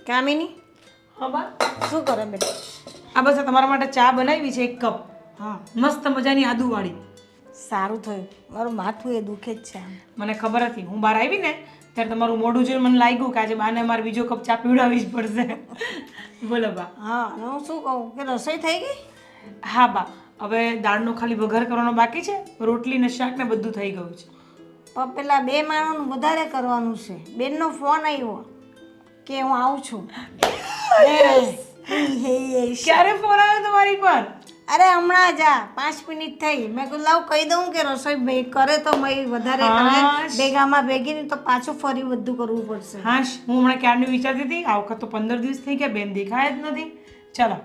કામિની હા બા શું કરે બેટા? આ બસ આ તમારા માટે ચા બનાવી છે 1 કપ. હા મસ્ત મજાની આદુવાળી. સારું થયું, મારું માથું એ દુખે જ છે આમ. મને ખબર હતી હું બહાર આવી ને ત્યારે તમારું મોઢું જોઈને મને લાગ્યું કે આજે બાને મારે બીજો કપ ચા પીવડાવવી જ પડશે. બોલો બા. હા હું શું કહું કે રસોઈ થઈ ગઈ? હા બા, હવે દાળનો ખાલી વઘાર કરવાનો બાકી છે, રોટલી ને શાક ને બધું થઈ ગયું છે. પણ પેલા 2 માણસનું વધારે કરવાનું છે. બેનનો ફોન આવ્યો કે હું આવું છું. ક્યારે ફોન આવ્યો તમારી પર? અરે હમણાં જ 5 મિનિટ થઈ. મેં કીધું લાવ કહી દઉં કે રસોઈ કરે તો મય વધારે કરે, ભેગામાં ભેગી નહીં તો પાછું ફરી બધું કરવું પડશે. હાશ, હું હમણાં ક્યારની વિચારતી હતી આ વખત તો 15 દિવસ થઈ ગયા, બેન દેખાય જ નથી. ચલો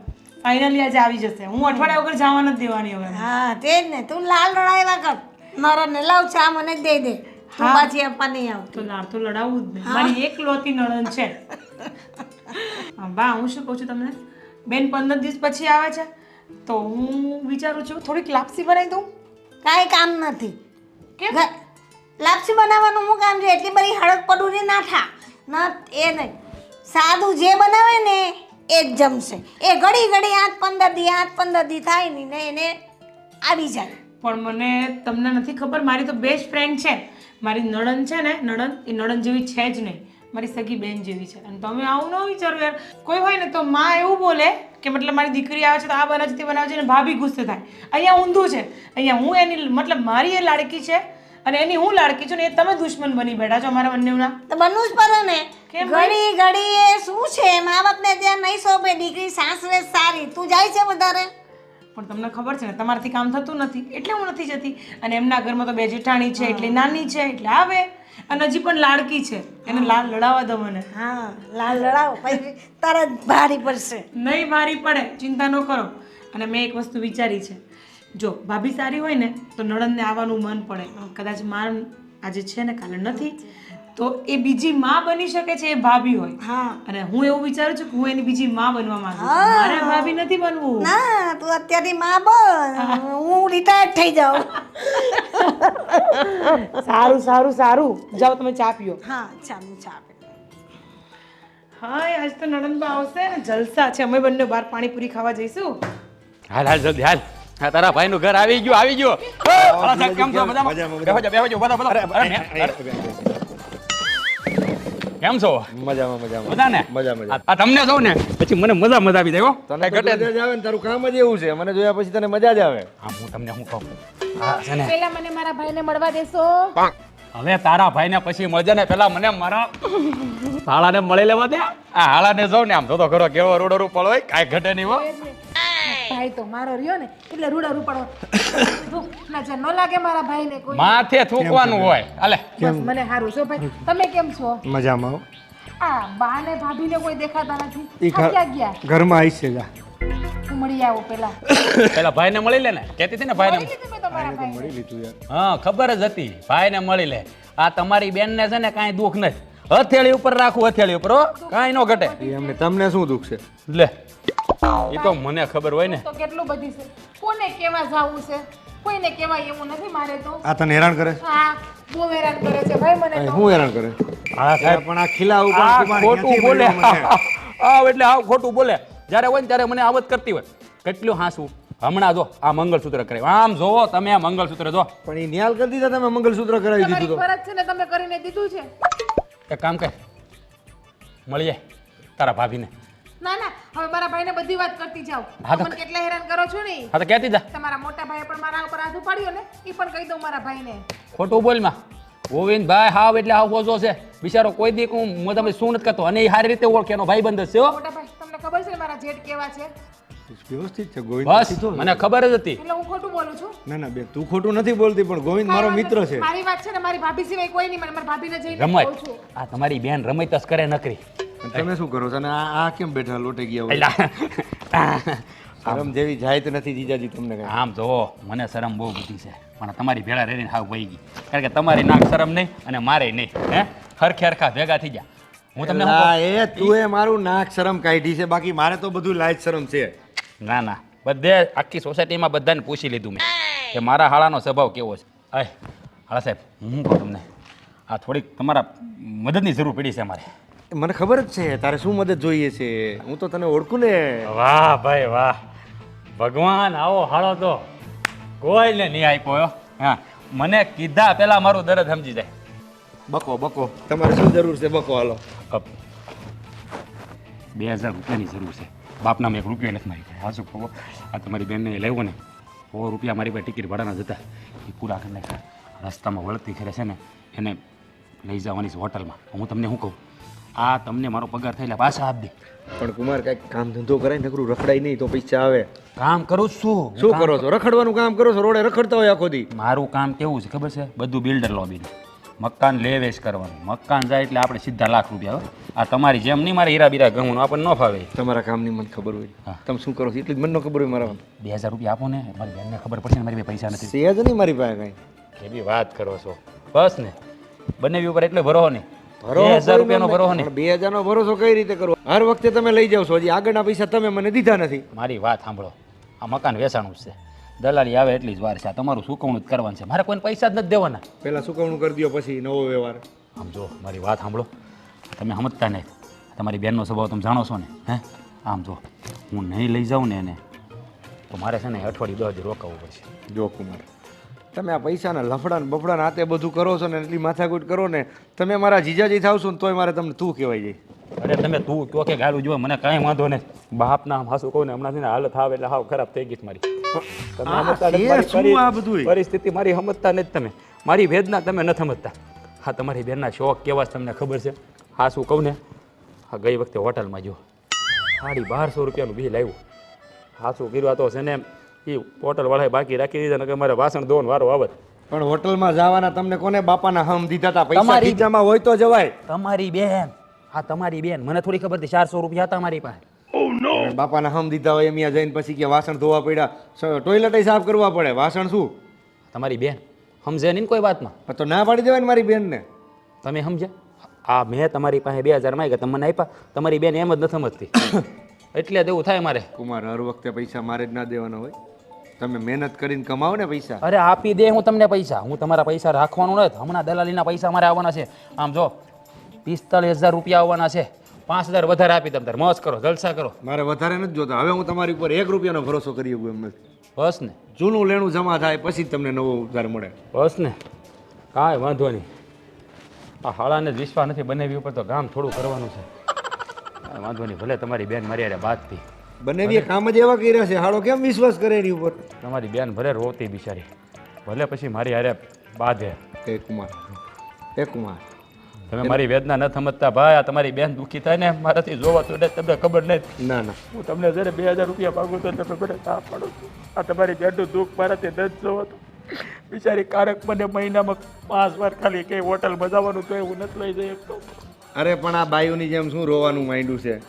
ફાઇનલી આજે આવી જશે. હું અઠવાડિયા વગર જવા નથી દેવાની હવે. હા તે જ ને, તું લાલ લડાવ્યા કર. નરને લાવ ચા મને જ દઈ દે. તું પાછી આપવા નહીં આવતી. તો લાડ તો લડાવવું જ નહીં, મારી એકલોતી નણંદ છે. હા બા, હું શું કહું છું તમને, બેન 15 દિવસ પછી આવે છે તો હું વિચારું છું થોડીક લાપસી બનાવી દઉં. કાંઈ કામ નથી. કેમ? લાપસી બનાવવાનું શું કામ છે? એટલી બધી હળદ પડુરી ના થા ના, એ નહીં. સાદું જે બનાવે ને એ જ જમશે. એ ઘડી 8-15 દી 8-15 દી થાય નહીં ને એને આવી જાય. પણ મને તમને નથી ખબર, મારી તો બેસ્ટ ફ્રેન્ડ છે. મારી નણંદ છે ને, નણંદ એ નણંદ જેવી છે જ નહીં, મારી સગી બેન જેવી છે. અને તમે આવું ન વિચારો યાર. કોઈ હોય ને તો માં એવું બોલે કે મતલબ મારી દીકરી આવે છે તો આ બનાવે છે તે બનાવે છે ને ભાભી ગુસ્સે થાય. અહીંયા ઊંધું છે, અહીંયા હું એની મતલબ મારી એ લાડકી છે અને એની હું લાડકી છું ને એ તમે દુશ્મન બની બેઠા છો અમારા બંનેના. તો બનવું જ પડે ને. ઘડી એ શું છે, મા બાપને ત્યાં નહીં સોંપે. દીકરી સાસરે સારી, તું જાય છે વધારે. પણ તમને ખબર છે ને તમારાથી કામ થતું નથી એટલે હું નથી જતી. અને એમના ઘરમાં તો 2 જેઠાણી છે એટલે નાની છે એટલે આવે, અને હજી પણ લાડકી છે, એને લાલ લડાવવા દો મને. હા લાલ લડાવો, પછી તરત ભારી પડશે. નહીં ભારી પડે, ચિંતા ન કરો. અને મેં એક વસ્તુ વિચારી છે, જો ભાભી સારી હોય ને તો નણંદને આવવાનું મન પડે. કદાચ માં આજે છે ને કાલે નથી તો એ બીજી માં બની શકે છે, એ ભાભી હોય. હા અને હું એવું વિચારું છું કે હું એની બીજી માં બનવા માંગુ છું. મારે ભાભી નથી બનવું. ના, તું અત્યારથી માં બન, હું રિટાયર્ડ થઈ જાઉં. સારું સારું સારું, જાઓ તમે ચા પીઓ. હા ચાલુ ચા પી. હા આજ તો નણંદબા આવશે ને જલસા છે. અમે બંને બહાર પાણીપુરી ખાવા જઈશું. હાલ હાલ જલ્દી હાલ. હા તારા ભાઈનું ઘર આવી ગયું આવી ગયું. અલા સાહેબ કેમ છો? મજામાં? બેહો જાઓ બોલો. કેમ છો? મજામાં મજા ને? મજા. આ તમને જોઉં ને પછી મને મજા આવી જાય હો. તને ઘટે જ આવે ને, તારું કામ જ એવું છે. મને જોયા પછી તને મજા જ આવે. હા હું તમને શું કહું, હા છે ને પેલા મને મારા ભાઈને મળવા દેશો? હવે તારા ભાઈને પછી મળજે ને, પેલા મને મારા હાળાને મળી લેવા દે. આ હાળાને જોઉં ને આમ જોતો ખરો કેવો રૂડો રૂપળ હોય, કાંઈ ઘટે નહીં હો. ભાઈ તો મારો રહ્યો ને એટલે રૂડા રૂપાડો નજર ન લાગે મારા ભાઈને કોઈ. માથે થૂકવાનું હોય. હાલે બસ મને સારું છો ભાઈ. તમે કેમ છો? મજામાં. આ બા ને ભાભી ને કોઈ દેખાતા નથી. આ ક્યાં ગયા? ઘરમાં આવી છે. જા હું મળી આવું પેલા. પેલા ભાઈને મળી લે ને, કહેતી હતી ને ભાઈને. મળી લીધું મેં તમારા ભાઈને. મળી લીધું યાર. હા ખબર જ હતી, ભાઈને મળી લે. આ તમારી બેનને છે ને કાંઈ દુઃખ નથી. હથેળી ઉપર રાખું, હથેળી ઉપર હો, કાંઈ ન ઘટે. એમને તમને શું દુઃખ છે? લે એ તો મને ખબર હોય ને. તો કેટલું બધી છે, કોને કેવા જાવું છે, કોઈને કેવા એવું નથી મારે તો. આ તને હેરાન કરે? હા બહુ હેરાન કરે છે ભાઈ મને તો. શું હેરાન કરે? હા સાહેબ પણ આ ખીલા ઉપર આ કુમાર ખોટું ક્યાંથી બોલે. મળ્યું મને? આવ એટલે આવ ખોટું બોલે. જ્યારે હોય ને ત્યારે મને આવત કરતી હોય. કેટલું હાસું. હમણાં જો આ મંગળસૂત્ર કરે, આમ જોવો તમે આ મંગળસૂત્ર જો. પણ એ ન્યાલ કરી દીધા તમે, મંગલસૂત્ર કરાવી તમારી દીધું તો. ફરજ છે ને, તમે કરીને દીધું છે. એક કામ કર, મળી જાય તારા ભાભીને. ના ના, હવે મારા ભાઈને બધી વાત કરતી જાવ. હા તો- મને કેટલા હેરાન કરો છો ને. હા તો કહેતી જા. તમારા મોટા ભાઈએ પણ મારા ઉપર હાથ ઉપાડ્યો ને, એ પણ કહી દઉં મારા ભાઈને. ખોટું બોલમાં. ગોવિંદભાઈ હાવ એટલે હાવ ઓછો છે બિચારો. કોઈ દી હું તમે શું નથી કરતો, અને એ સારી રીતે ઓળખે, એનો ભાઈબંધ જ છે હો. મોટા ભાઈ તમને ખબર છે ને મારા જેઠ કેવા છે? વ્યવસ્થિત છે ગોવિંદ. બસ મને ખબર જ હતી. એટલે હું ખોટું બોલું છું? ના ના બે, તું ખોટું નથી બોલતી, પણ ગોવિંદ મારો મિત્ર છે. મારી વાત છે ને, મારી ભાભી સિવાય કોઈ નહીં. મને મારી ભાભીને જઈને રમત કહું છું. આ તમારી બેન રમત જ કરે નકરી. અને તમે શું કરો છો? અને આ કેમ બેઠા લોટે ગયા હોય? એલા શરમ જેવી જાય તો નથી જીજાજી તમને કઈ? આમ જો મને શરમ બહુ બધી છે, પણ તમારી ભેળા રહીને હાવ વહી ગઈ. કારણ કે તમારી નાક શરમ નહીં અને મારે નહીં. હે હરખે હરખા ભેગા થઈ જા. હું તમને શું એલા, કહું? એ તું એ મારું નાક શરમ કાઢી છે, બાકી મારે તો બધું લાજ શરમ છે. ના ના, બધે આખી સોસાયટીમાં બધાને પૂછી લીધું મેં કે મારા હાળાનો સ્વભાવ કેવો છે. હાળા સાહેબ હું કહું તમને, આ થોડીક તમારા મદદની જરૂર પડી છે અમારે. મને ખબર જ છે તારે શું મદદ જોઈએ છે. હું તો તને ઓળખું ને. વાહ ભાઈ વાહ, ભગવાન આવો હાળો તો કોઈને નહીં આપ્યો. હા, મને કીધા પેલા મારું દર્દ સમજી જાય. બકો બકો, તમારે શું જરૂર છે બકો? હાલો. 2000 રૂપિયાની જરૂર છે. બાપના મેં 1 રૂપિયો નથી મારી પાસે. હા શું કહો, આ તમારી બેનને લેવો ને 100 રૂપિયા મારી પાસે ટિકિટ ભાડાના જતા એ પૂરા કરી નાખ્યા. રસ્તામાં વળતી ખરે છે ને એને લઈ જવાની છે હોટલમાં. હું તમને શું કહું, આ તમને મારો પગાર થયેલા પાછા આપી દે. પણ કુમાર કાંઈક કામ ધંધો કરાય, નકરું રખડાય નહીં તો પૈસા આવે. કામ કરું છું. શું કરો છો? રખડવાનું કામ કરો છો? રોડે રખડતા હોય આખો દી. મારું કામ કેવું છે ખબર છે? બધું બિલ્ડર લોબીનું. મકાન લે વેચ કરવાનું. મકાન જાય એટલે આપણે સીધા લાખ રૂપિયા. આ તમારી જેમ નહીં મારે હીરા બીરા ગહું આપણને ન ફાવે. તમારા કામની મને ખબર હોય, તમે શું કરો છો એટલી જ મને ન ખબર હોય. મારા 2000 રૂપિયા આપો ને, મારી બેનને ખબર પડશે ને મારી પાસે પૈસા નથી. સેજ નહીં મારી પાસે કાંઈ. એવી વાત કરો છો બસ ને. બંને ઉપર એટલે ભરો નહીં. 2000 રૂપિયાનો ભરો નહીં. 2000 નો ભરોસો કઈ રીતે કરવો? હર વખતે તમે લઈ જાવ છો, હજી આગળના પૈસા તમે મને દીધા નથી. મારી વાત સાંભળો, આ મકાન વેચાણું જ છે. દલાલી આવે એટલી જ વાર છે. આ તમારું સુકવણું જ કરવાનું છે. મારે કોઈને પૈસા જ નથી દેવાના. પેલા સુકવણું કરી દો પછી નવો વ્યવહાર. આમ જો મારી વાત સાંભળો, તમે સમજતા નહીં. તમારી બેનનો સ્વભાવ તમે જાણો છો ને. હે આમ જો, હું નહીં લઈ જાઉં ને એને તો મારે છે ને અઠવાડિયું 10 દી રોકાવવું પડશે. જો કુમાર, તમે આ પૈસાના લફડા ને બફડા ને આતે બધું કરો છો ને, એટલી માથાકૂટ કરો ને, તમે મારા જીજાજી થાવ છો ને તોય મારે તમને તું કહેવાય જાય. અરે તમે તું કયો કે ગાલું જો, મને કાંઈ વાંધો નહીં. બાપના હાસુ કહું ને હમણાં છે ને હાલત આવે એટલે હાવ ખરાબ થઈ ગઈ મારી. પરિસ્થિતિ મારી સમજતા નથી તમે. મારી વેદના તમે નથી સમજતા. હા, તમારી બેનના શોખ કેવા છે તમને ખબર છે? હા શું કહું ને, હા ગઈ વખતે હોટલમાં જો 1250 રૂપિયાનું બિલ આવ્યું. હા શું કર્યું તો છે ને એ હોટલવાળાએ બાકી રાખી દીધા ને કે મારે વાસણ ધોવાનો વારો આવત. પણ હોટલમાં જવાના તમને કોને બાપાના હમ દીધા હતા? પૈસા ખીચામાં હોય તો જવાય. તમારી બેન, હા તમારી બેન, મને થોડી ખબર હતી. 400 રૂપિયા હતા મારી પાસે. બાપાના હમ દીધા હોય એમ જઈને પછી કે વાસણ ધોવા પડ્યા, ટોયલેટ સાફ કરવા પડે, વાસણ શું? તમારી બેન સમજે નહીં કોઈ વાતમાં. તો ના પાડી દેવાય ને મારી બેનને. તમે સમજ્યા? આ મેં તમારી પાસે 2000 માંગ્યા, તમે મને આપ્યા. તમારી બેન એમ જ નથી સમજતી. એટલે દેવું થાય મારે. કુમાર, હર વખતે પૈસા મારે જ ના દેવાના હોય. તમે મહેનત કરીને કમાવો ને પૈસા. અરે આપી દે હું તમને પૈસા. હું તમારા પૈસા રાખવાનું નથી. હમણાં દલાલીના પૈસા મારે આવવાના છે. આમ જો 45000 રૂપિયા આવવાના છે. 5000 વધારે આપી તમે તારે મોજ કરો, જલસા કરો. મારે વધારે નથી જોતા. હવે હું તમારી ઉપર 1 રૂપિયાનો ભરોસો કરી શકું એમ નથી. બસ ને, જૂનું લેણું જમા થાય પછી જ તમને નવો ઉધાર મળે. બસ ને, કાંઈ વાંધો નહીં. આ હાળાને જ વિશ્વાસ નથી બનાવી ઉપર તો કામ થોડું કરવાનું છે. કાંઈ વાંધો નહીં, ભલે તમારી બેન મારી અરે બાતથી. બંને કામ જ એવા કર્યા છે, હાળો કેમ વિશ્વાસ કરે એની ઉપર? તમારી બેન ભલે રોતી બિચારી, ભલે પછી મારી અરે બાંધે. એ કુમાર, એ કુમાર, તમે મારી વેદના ન સમજતા ભાઈ. આ તમારી બેન દુઃખી થાય ને મારાથી જોવા તો તમને ખબર નહીં. ના ના, હું તમને જયારે 2000 રૂપિયા માગું તો તમે મને ના પાડો છો. આ તમારી બેનનું દુઃખ મારાથી નથી જોવાતું. બિચારી કારક મને મહિનામાં 5 વાર ખાલી કઈ હોટલ બજાવવાનું તો એવું નથી લઈ જઈ શકતો. અરે પણ આ બાયુની જેમ શું રોવાનું માંડ્યું છે?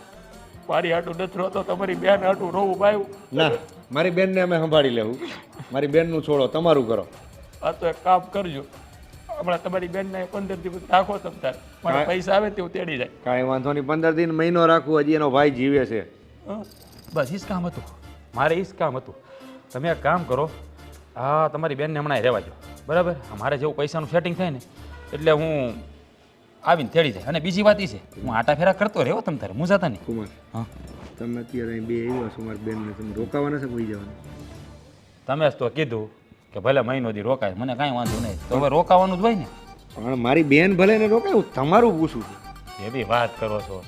મારી હાટું નથી રોતો, તમારી બેન હાટું રોવું બાયું. ના, મારી બેનને અમે સંભાળી લેવું. મારી બેનનું છોડો, તમારું કરો. આ તો એક કામ કરજો, હમણાં તમારી બેનને 15 દિવસ રાખો તમ તાર. મને પૈસા આવે તેવું તેડી જાય. કાંઈ વાંધો નહીં, 15 દિન મહિનો રાખવું. હજી એનો ભાઈ જીવે છે. બસ ઈ જ કામ હતું મારે. ઈ જ કામ હતું. તમે એક કામ કરો, હા તમારી બેનને હમણાં રહેવા દો, બરાબર? મારે જેવું પૈસાનું સેટિંગ થાય ને એટલે હું આવીને તેડી જાય. અને બીજી વાત એ છે, હું આટા ફેરા કરતો રહેવો તમ તારે, હું જતા નહીં. કુમાર, હા તમે અત્યારે અહીં બે આવ્યા છો મારી બેનને, તમે રોકાવાના છે કોઈ જવાના? તમે જ તો કીધું કે ભલે મહિનો દી રોકાય, મને કાંઈ વાંધો નહીં. તો હવે રોકાવાનું જ હોય ને. પણ મારી બેન ભલે ને રોકાય, હું તમારું પૂછું છું. એવી વાત કરો છો.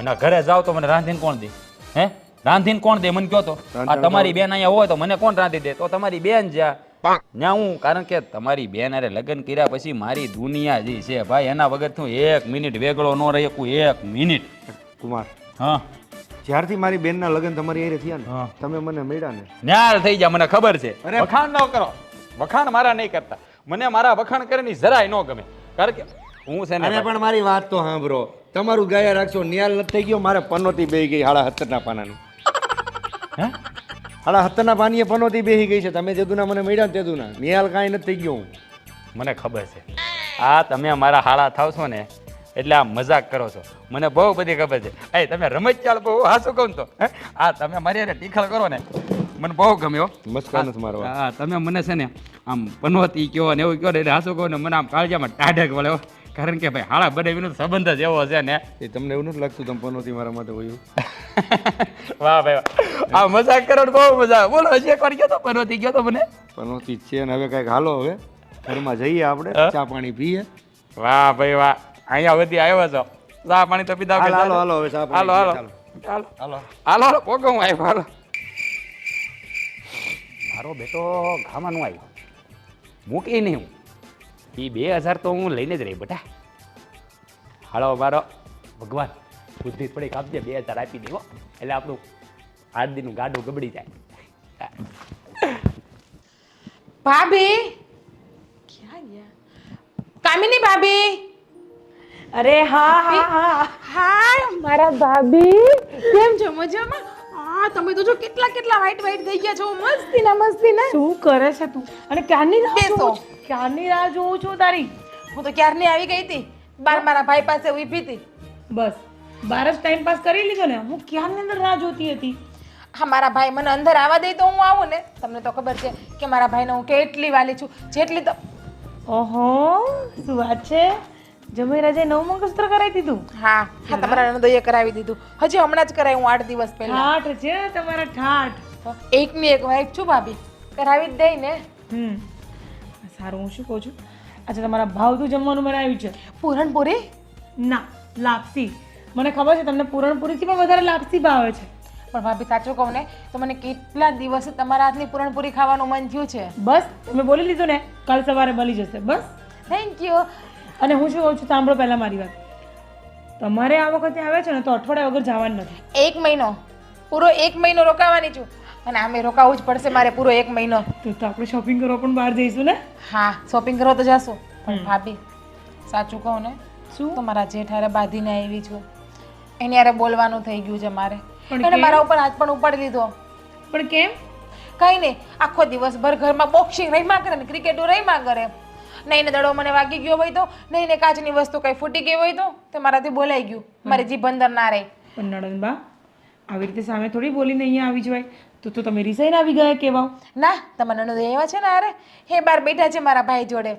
એના ઘરે જાઓ તો મને રાંધીને કોણ દે? હે, રાંધીને કોણ દે મને કહો તો? આ તમારી બેન અહીંયા હોય તો મને કોણ રાંધી દે? તો તમારી બેન જ્યાં ત્યાં હું. કારણ કે તમારી બેન અરે લગ્ન કર્યા પછી મારી દુનિયા જે છે ભાઈ, એના વગર હું 1 મિનિટ વેગળો ન રહી શકું. 1 મિનિટ. કુમાર, હા, જ્યારથી મારી બેનના લગ્ન તમારી હારે થયા ને, તમે મને મળ્યા ને, ન્યાર થઈ જાય. મને ખબર છે. વખાણ ન કરો, વખાણ મારા નહીં કરતા. મને મારા વખાણ કરવાની જરાય ન ગમે. કારણ કે હું છે ને, અને પણ મારી વાત તો સાંભળો. તમારું ગાયા રાખશો, નિયાલ નથી થઈ ગયો. મારે પનોતી બેહી ગઈ 17.5 પાનાની. હે, 17.5 પાનીએ પનોતી બેહી ગઈ છે. તમે જેદુના મને મળ્યા ને તેદુના નિયાલ કાંઈ નથી થઈ ગયો હું. મને ખબર છે. આ તમે મારા હાળા થાવ છો ને એટલે આ મજાક કરો છો. મને બહુ બધી ખબર છે. એ તમે રમત ચાલ બહુ હાસું કહું તો આ તમે મારી હારે ટીખળ કરો ને મને બહુ ગમ્યો. મસ્કા નથી મારવા. હા, તમે મને છે ને આમ પનોતી કયો ને એવું કયો ને એટલે હાસું કહો ને મને આમ કાળજામાં ટાઢક વળે. કારણ કે ભાઈ હાળા બનાવીનો સંબંધ જ એવો છે ને. એ તમને એવું નથી લાગતું તમે પનોતી મારા માટે હોયું? વાહ ભાઈ વાહ, આ મજાક કરો ને બહુ મજા આવે. બોલો હજી એકવાર ગયો તો પનોતી ગયો તો મને. પનોતી જ છે ને હવે કાંઈક હાલો હવે ઘરમાં જઈએ આપણે ચા પાણી પીએ. વાહ ભાઈ વાહ, અહીંયા વધી આવ્યો છો. ચા પાણી તો પીધા હાલો હાલો હવે ચા હાલો પાણી હાલો પીએ, હાલો હાલો હાલો હાલો પોગો હું આવ્યો હાલો. મારો બેટો ગાવાનું આવ્યો, મૂકી નહીં હું. એ 2000 તો હું લઈને જ રહી બેટા. હાલો મારો ભગવાન બુદ્ધિ થોડીક આપજે, 2000 આપી દેવો એટલે આપણું આદિનું ગાડું ગબડી જાય. ભાભી ક્યાં ગયા? કામિની ભાભી. અરે હા હા હા હાય મારા ભાભી, કેમ છો? મજામાં? હા, તમે તો જો કેટલા કેટલા વ્હાઈટ વ્હાઈટ થઈ ગયા છો. મસ્તી ના શું કરે છે તું? અને ક્યારની રાહ બેસો. જોઉં છું? ક્યારની રાહ જોઉં છું તારી. હું તો ક્યારની આવી ગઈ હતી, બાર મારા ભાઈ પાસે ઊભી હતી. બસ બાર જ ટાઈમ પાસ કરી લીધો ને. હું ક્યારની અંદર રાહ જોતી હતી. હા, મારા ભાઈ મને અંદર આવવા દે તો હું આવું ને. તમને તો ખબર છે કે મારા ભાઈને હું કેટલી વાલી છું, જેટલી તો. ઓહો, શું વાત છે? જમાઈ રાજે નવું મંગળસૂત્ર કરાવી દીધું. હા હા, તમારા નંદોઈએ કરાવી દીધું. હજી હમણાં જ કરાવ્યું 8 દિવસ પહેલા. ઠાઠ છે તમારા ઠાઠ. એકની એક વાઈફ છું ભાભી, કરાવી જ દઈ ને. સારું, હું શું કહું છું, આજે તમારા ભાવતું જમવાનું બનાવ્યું છે. પૂરણપૂરી? ના, લાપસી. મને ખબર છે તમને પૂરણપૂરીથી પણ વધારે લાપસી ભાવે છે. પણ ભાભી સાચું કહું ને તો મને કેટલા દિવસે તમારા હાથની પૂરણપૂરી ખાવાનું મન થયું છે. બસ તમે બોલી લીધું ને, કાલ સવારે મળી જશે. બસ. Thank you. અને હું શું કહું છું, સાંભળો પહેલાં મારી વાત. તમારે આ વખતે આવે છે ને તો અઠવાડિયા વગર જવાનું નથી. 1 મહિનો, પૂરો 1 મહિનો રોકાવાની છું. અને આમે રોકાવું જ પડશે મારે પૂરો 1 મહિનો. તો આપણે શોપિંગ કરવા પણ બહાર જઈશું ને. હા, શોપિંગ કરવા તો જાશું. પણ ભાભી સાચું કહું ને શું? તો મારા જેઠ હારે બાંધીને આવી છું. એની હારે બોલવાનું થઈ ગયું છે મારે. પણ એને કેમ? મારા ઉપર હાથ પણ ઉપાડી લીધો. પણ કેમ? કઈ નહીં, આખો દિવસભર ઘરમાં બોક્સિંગ રમ્યા કરે ને ક્રિકેટો રમ્યા કરે. નહીં ને દડો મને વાગી ગયો હોય તો, નહીં ને કાચની વસ્તુ કઈ ફૂટી ગઈ હોય તો તે મારાથી બોલાઈ ગયું. મારી જીભ અંદર ના રહી. પણ નણંદબા, આવી રીતે સામે થોડી બોલીને અહીંયા આવી જવાય. તો તમે રિસાઈન આવી ગયા કેવા? ના, તમારા નણંદ એવા છે ને, અરે હે બાર બેઠા છે મારા ભાઈ જોડે.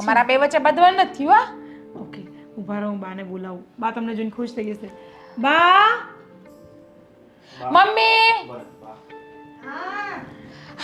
અમારા બે વચ્ચે બધવાનું નથી થયું. હા, ઓકે, ઊભા રહો, હું બાને બોલાવું. બા તમને જોઈને ખુશ થઈ જશે. બા, મમ્મી.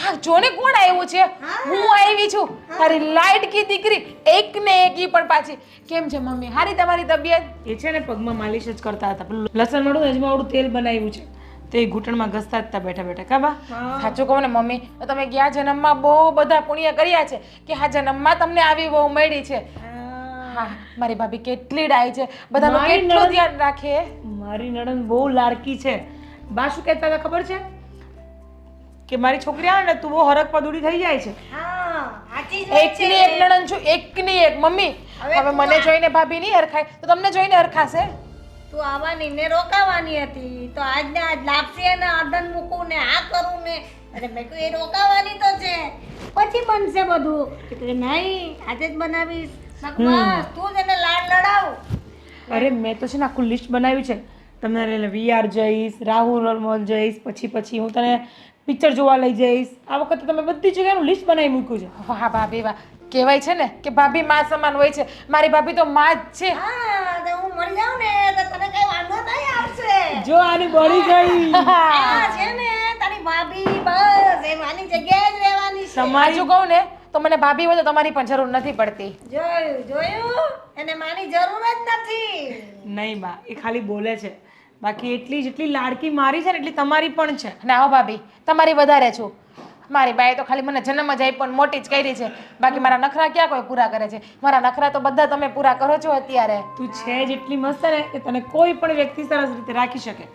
હા, જોને કોણ આવ્યું છે? હું આવી છું, તારી લાઈટ કી દીકરી. એક ને એક ઈ પણ પાછી. કેમ છે મમ્મી? હારી તમારી તબિયત? એ છે ને પગમાં માલિશ જ કરતા હતા. પેલું લસણ વાળું અજમાવાળું તેલ બનાવ્યું છે, તે ઘૂંટણમાં ઘસતા જ હતા બેઠા બેઠા. કા બા? સાચું કહું ને મમ્મી, તો તમે ગયા જન્મમાં બહુ બધા પુણ્ય કર્યા છે કે આ જન્મમાં તમને આવી બહુ મળી છે. હા, મારી ભાભી કેટલી ડાય છે, બધાનું મારી કેટલું નણંદ- ધ્યાન રાખે. મારી નણંદ બહુ લાડકી છે. બા શું કહેતા હતા ખબર છે? કે મારી છોકરી આવે ને તું બહુ હરખ પદુડી થઈ જાય છે. હા, સાચી જ વાત એકની છે. એક નણંદ છું, એકની એક. મમ્મી હવે મને જોઈને ભાભી નહીં હરખાય તો તમને જોઈને હરખાશે. તું આવવાની ને રોકાવાની હતી તો આજને આજ લાપસી અને અદન મૂકું ને આ કરું ને. અરે મેં કહ્યું એ રોકાવાની તો છે, પછી બનશે બધું. કે તું નહીં આજે જ બનાવીશ. મેં કીધું, બસ તું જ એને લાડ લડાવ. અરે મેં તો છે ને આખું લિસ્ટ બનાવ્યું છે. તમને VR જઈશ, રાહુલ મોલ જઈશ, પછી હું તને પિક્ચર જોવા લઈ જઈશ. આ વખતે તમે બધી જગ્યાનું લિસ્ટ બનાવી મૂક્યું છે. વાહ ભાભી વાહ. કહેવાય છે ને કે ભાભી માં સમાન હોય છે. મારી ભાભી તો માં જ છે. હા, તો હું મળી જાઉં ને તો તને કઈ વાંધો નહીં આવશે. જો આની બળી ગઈ. આ છે ને તારી ભાભી, બસ એ વાની જગ્યાએ જ રહેવાની છે. સાચું કહું ને તો મને ભાભી હોય તો તમારી પણ જરૂર નથી પડતી. જોયું એને માની જરૂર જ નથી. નહીં બા, એ ખાલી બોલે છે. બાકી એટલી જેટલી લાડકી મારી છે ને એટલી તમારી પણ છે. ના હો ભાભી, તમારી વધારે છું. મારી બાએ તો ખાલી મને જન્મ જ આપી પણ મોટી જ કરી છે. બાકી મારા નખરા ક્યાં કોઈ પૂરા કરે છે? મારા નખરા તો બધા તમે પૂરા કરો છો અત્યારે. તું છે જેટલી મસ્ત ને કે તને કોઈ પણ વ્યક્તિ સરસ રીતે રાખી શકે.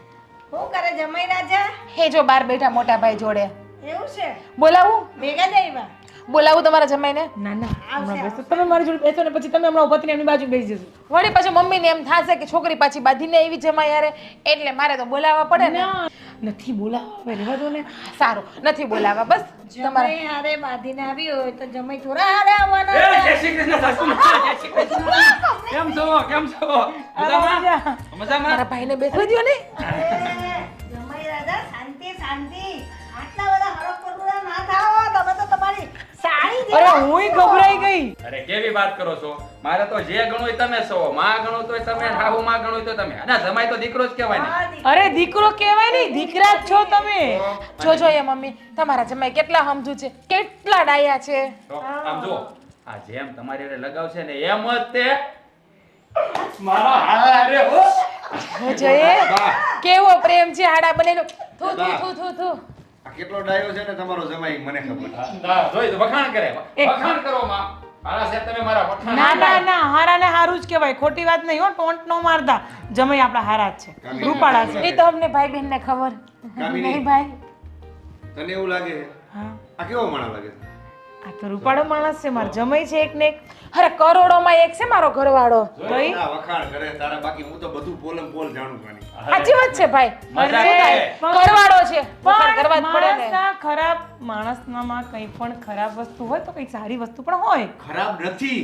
શું કરે જમાઈ રાજા? હે જો બાર બેઠા મોટા ભાઈ જોડે. એવું છે? બોલાવું? ભેગા જ આવ્યા? બોલાવું તમારા જમાઈને? ના ના, હમણાં બેસો. તમે મારી જોડે બેસો ને પછી તમે હમણાં ઉભા થઈને એમની બાજુ બેસી જશો. વળી પાછું મમ્મીને એમ થાશે કે છોકરી પાછી બાંધીને એવી જમાઈ યારે, એટલે મારે તો બોલાવવા પડે ને. ના, નથી બોલાવા. હવે રહેવા દો ને. સારું, નથી બોલાવવા. બસ તમારે જમાઈ હારે બાંધીને આવી હોય તો જમાઈ થોડા હારે આવવાના એ, છે. જય શ્રી કૃષ્ણ સાસુ. જય શ્રી કૃષ્ણ. કેમ છો? કેમ છો? મજામાં? મજામાં? મારા ભાઈને બેસવા દ્યો ને. જમાઈ રાજા શાંતિ શાંતિ. આટલા બધા હરખ પટુડા ના થાઓ. તમે તો તમારી સાડી મારી અરે જેવા હુંય ગભરાઈ ગઈ. અરે કેવી વાત કરો છો? મારે તો જે ગણું હોય તમે છો, માં ગણું તોય તમે, હાહુ માં ગણું હોય તો તમે. અને જમાઈ તો દીકરો જ કહેવાય ને. અરે દીકરો કહેવાય નહીં, દીકરા જ છો તમે. જોજો એ મમ્મી તમારા જમાઈ કેટલા સમજુ છે, કેટલા ડાયા છે. તો આમ જુઓ, આ જેમ તમારી હારે લગાવશે ને એમ જ તે મારા હારે હો. જોજો એ કેવો પ્રેમ છે હાડા બનેલો. થુ થુ થુ થુ થુ. આ કેટલો ડાયો છે ને તમારો જમાઈ મને ખબર. હા, જોઈ તો વખાણ કરે. વખાણ કરો માં. મારા સાહેબ તમે મારા વખાણ ના ના ના, હારાને હારું જ કહેવાય, ખોટી વાત નહીં હો. ટોન્ટ નો મારતા, જમાઈ આપણા હારા જ છે, રૂપાળા છે. એ તો અમને ભાઈ બહેન ને ખબર કામિની. નહીં ભાઈ. તને એવું લાગે છે? હા, આ કેવો માણસ લાગે છે? આ તો રૂપાળો માણસ છે, મારો જમાઈ છે એક ને એક. અરે કરોડોમાં એક છે મારો ઘરવાળો. તોય આ વખાણ કરે તારા, બાકી હું તો બધું પોલમ પોલ જાણું કાની. સાચી વાત છે ભાઈ. મજાક અરે, કરે. ઘરવાળો છે વખાણ કરવા જ પડે ને. માણસના ખરાબ માણસનામાં કંઈ પણ ખરાબ વસ્તુ હોય તો કંઈ સારી વસ્તુ પણ હોય. ખરાબ નથી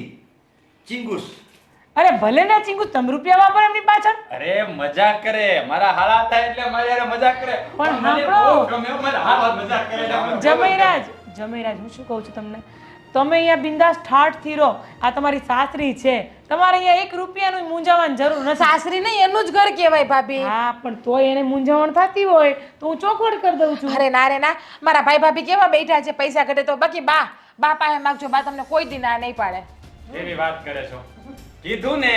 ચિંગુસ. અરે ભલે ના ચીંગુ, તમે રૂપિયા વાપરો એમની પાછળ. અરે મજાક કરે. મારા હાલા થાય એટલે મારી હારે મજાક કરે. પણ મને સાંભળો. બહુ ગમે હો, મારા હાલા મજાક કરે એટલે મને બહુ જમાઈરાજ, જમાઈરાજ, હું શું કહું છું તમને, તમે અહીંયા બિંદાસ ઠાઠથી રહો. આ તમારી સાસરી છે, તમારે અહીંયા 1 રૂપિયાનું મૂંઝાવાની જરૂર નથી. સાસરી નહીં એનું જ ઘર કહેવાય ભાભી. હા, પણ તોય એને મૂંઝવણ થતી હોય તો હું ચોખવટ કરી દઉં છું. અરે ના રે ના, મારા ભાઈ ભાભી કેવા બેઠા છે, પૈસા ઘટે તો બાકી બા પાસે માંગજો, બા તમને કોઈ દી ના નહીં પાડે. કેવી વાત કરે છો? કીધું ને,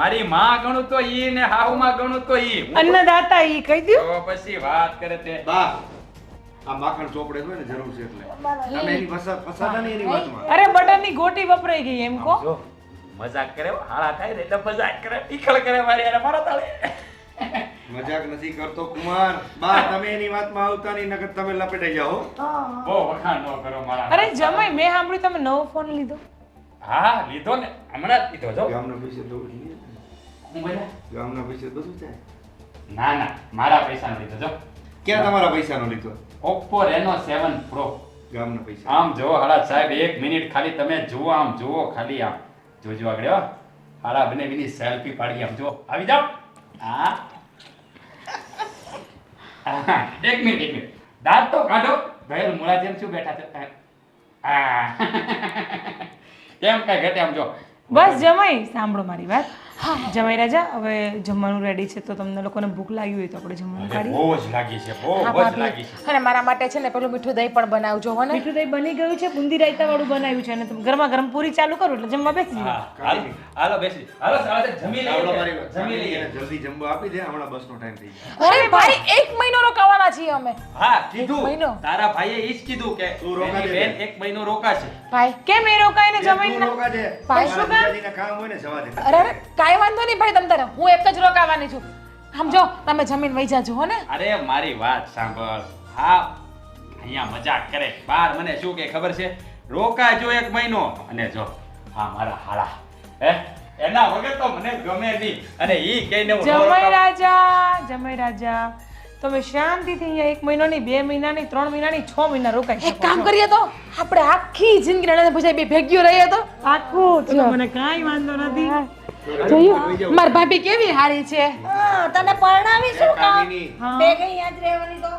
મારી માં ગણું તો ઈ ને હાહુ માં ગણું તો ઈ. હું તો- અન્નદાતા ઈ કહી દ્યો. તો પછી વાત કરે તે. બા આ માખણ ચોપડે હોય ને જરૂર છે એટલે તમે એની ફસાતા નહીં એની વાતમાં. અરે બટરની ગોટી વપરાઈ ગઈ એમ કહો. જો, મજાક કરે હો, હાલા થાય ને એટલે મજાક કરે, ટીખળ કરે મારી હારે, મારા તાળે. મજાક નથી કરતો કુમાર. બા તમે એની વાતમાં આવતા નહીં, નકર તમે લપેટાઈ જાઓ. બહુ વખાણ ન કરો મારા. અરે જમાઈ, મેં સાંભળ્યું તમે નવો ફોન લીધો. હા, લીધો ને, હમણાં જ લીધો. જો ગામના પૈસે તો લઈએ. હું બોલ્યા? ગામના પૈસે બધું થાય. ના ના, મારા પૈસાનો લીધો. જો ક્યાં તમારા પૈસાનો લીધો? Oppo Reno 7 Pro. ગામના પૈસા. આમ જો હાલા સાહેબ, 1 મિનિટ ખાલી તમે જુઓ, આમ જુઓ ખાલી, આમ જોજો આગળ હો. હાલા બને વિની સેલ્ફી પાડી, આમ જો આવી જાવ. હા, 1 મિનિટ. દાંત તો કાઢો. ઘેર મુળા જેમ શું બેઠા છે. હા. કેમ કઈ ઘટે આમ જો. બસ જમાઈ, સાંભળો મારી વાત. જમાઈ રાજા, હવે જમવાનું રેડી છે, તો તમને લોકોને ભૂખ લાગી હોય તો આપણે જમવાનું કાઢીએ. બહુ જ લાગી છે, બહુ હા જ ભાભી, લાગી છે. અને મારા માટે છે ને પેલું મીઠું દહીં પણ બનાવજો હો ને. મીઠું દહીં બની ગયું છે, બુંદી રાયતા વાળું બનાવ્યું છે, અને તમે ગરમા ગરમ પૂરી ચાલુ કરો એટલે જમવા બેસી જાઓ. હા, હાલો બેસી. હાલો સાહેબ, જમી આવડો લઈએ. મારી વાત. જમી લઈએ. એને જલ્દી જમવા આપી દે, હમણાં બસનો ટાઈમ થઈ ગયો. અરે ભાઈ 1 મહિનો રોકાવાના છીએ અમે. હા, મહિનો. કીધું. તારા ભાઈએ ઈ જ કીધું કે તું રોકા એની દે. બેન 1 મહિનો રોકાશે. ભાઈ કેમ એ રોકાય ને જમાઈ તું રોકા દે. ભાઈ, મારા શું કામ? જીજાજીના કામ હોય ને જવા દે. અરે કાંઈ વાંધો નહીં ભાઈ, તમ તારે હું એક જ રોકાવાની છું. આમ જો તમે જમીન વહી જાજો હો ને. અરે મારી વાત સાંભળ. હા, અહીંયા મજાક કરે. બાર મને શું કે ખબર છે? રોકાજો 1 મહિનો. અને જો હા મારા હાળા, હે એના વગર તો મને ગમે નહીં. અને ઈ કહીને હું જમાઈ રાજા, જમાઈ રાજા, તમે શાંતિથી અહીંયા 1 મહિનો નહીં, 2 મહિના નહીં, 3 મહિના નહીં, 6 મહિના રોકાઈ એક શકો કામ છો. કરીએ તો આપણે આખી જિંદગી નણંદ ભજાઈ બે ભેગ્યો રહીએ તો. આખું તો મને કાંઈ વાંધો નથી. જોયું માર ભાભી કેવી હારી છે. હા, તને પરણાવી શું કામ? કામિની, બે કઈ યાદ રહેવાની તો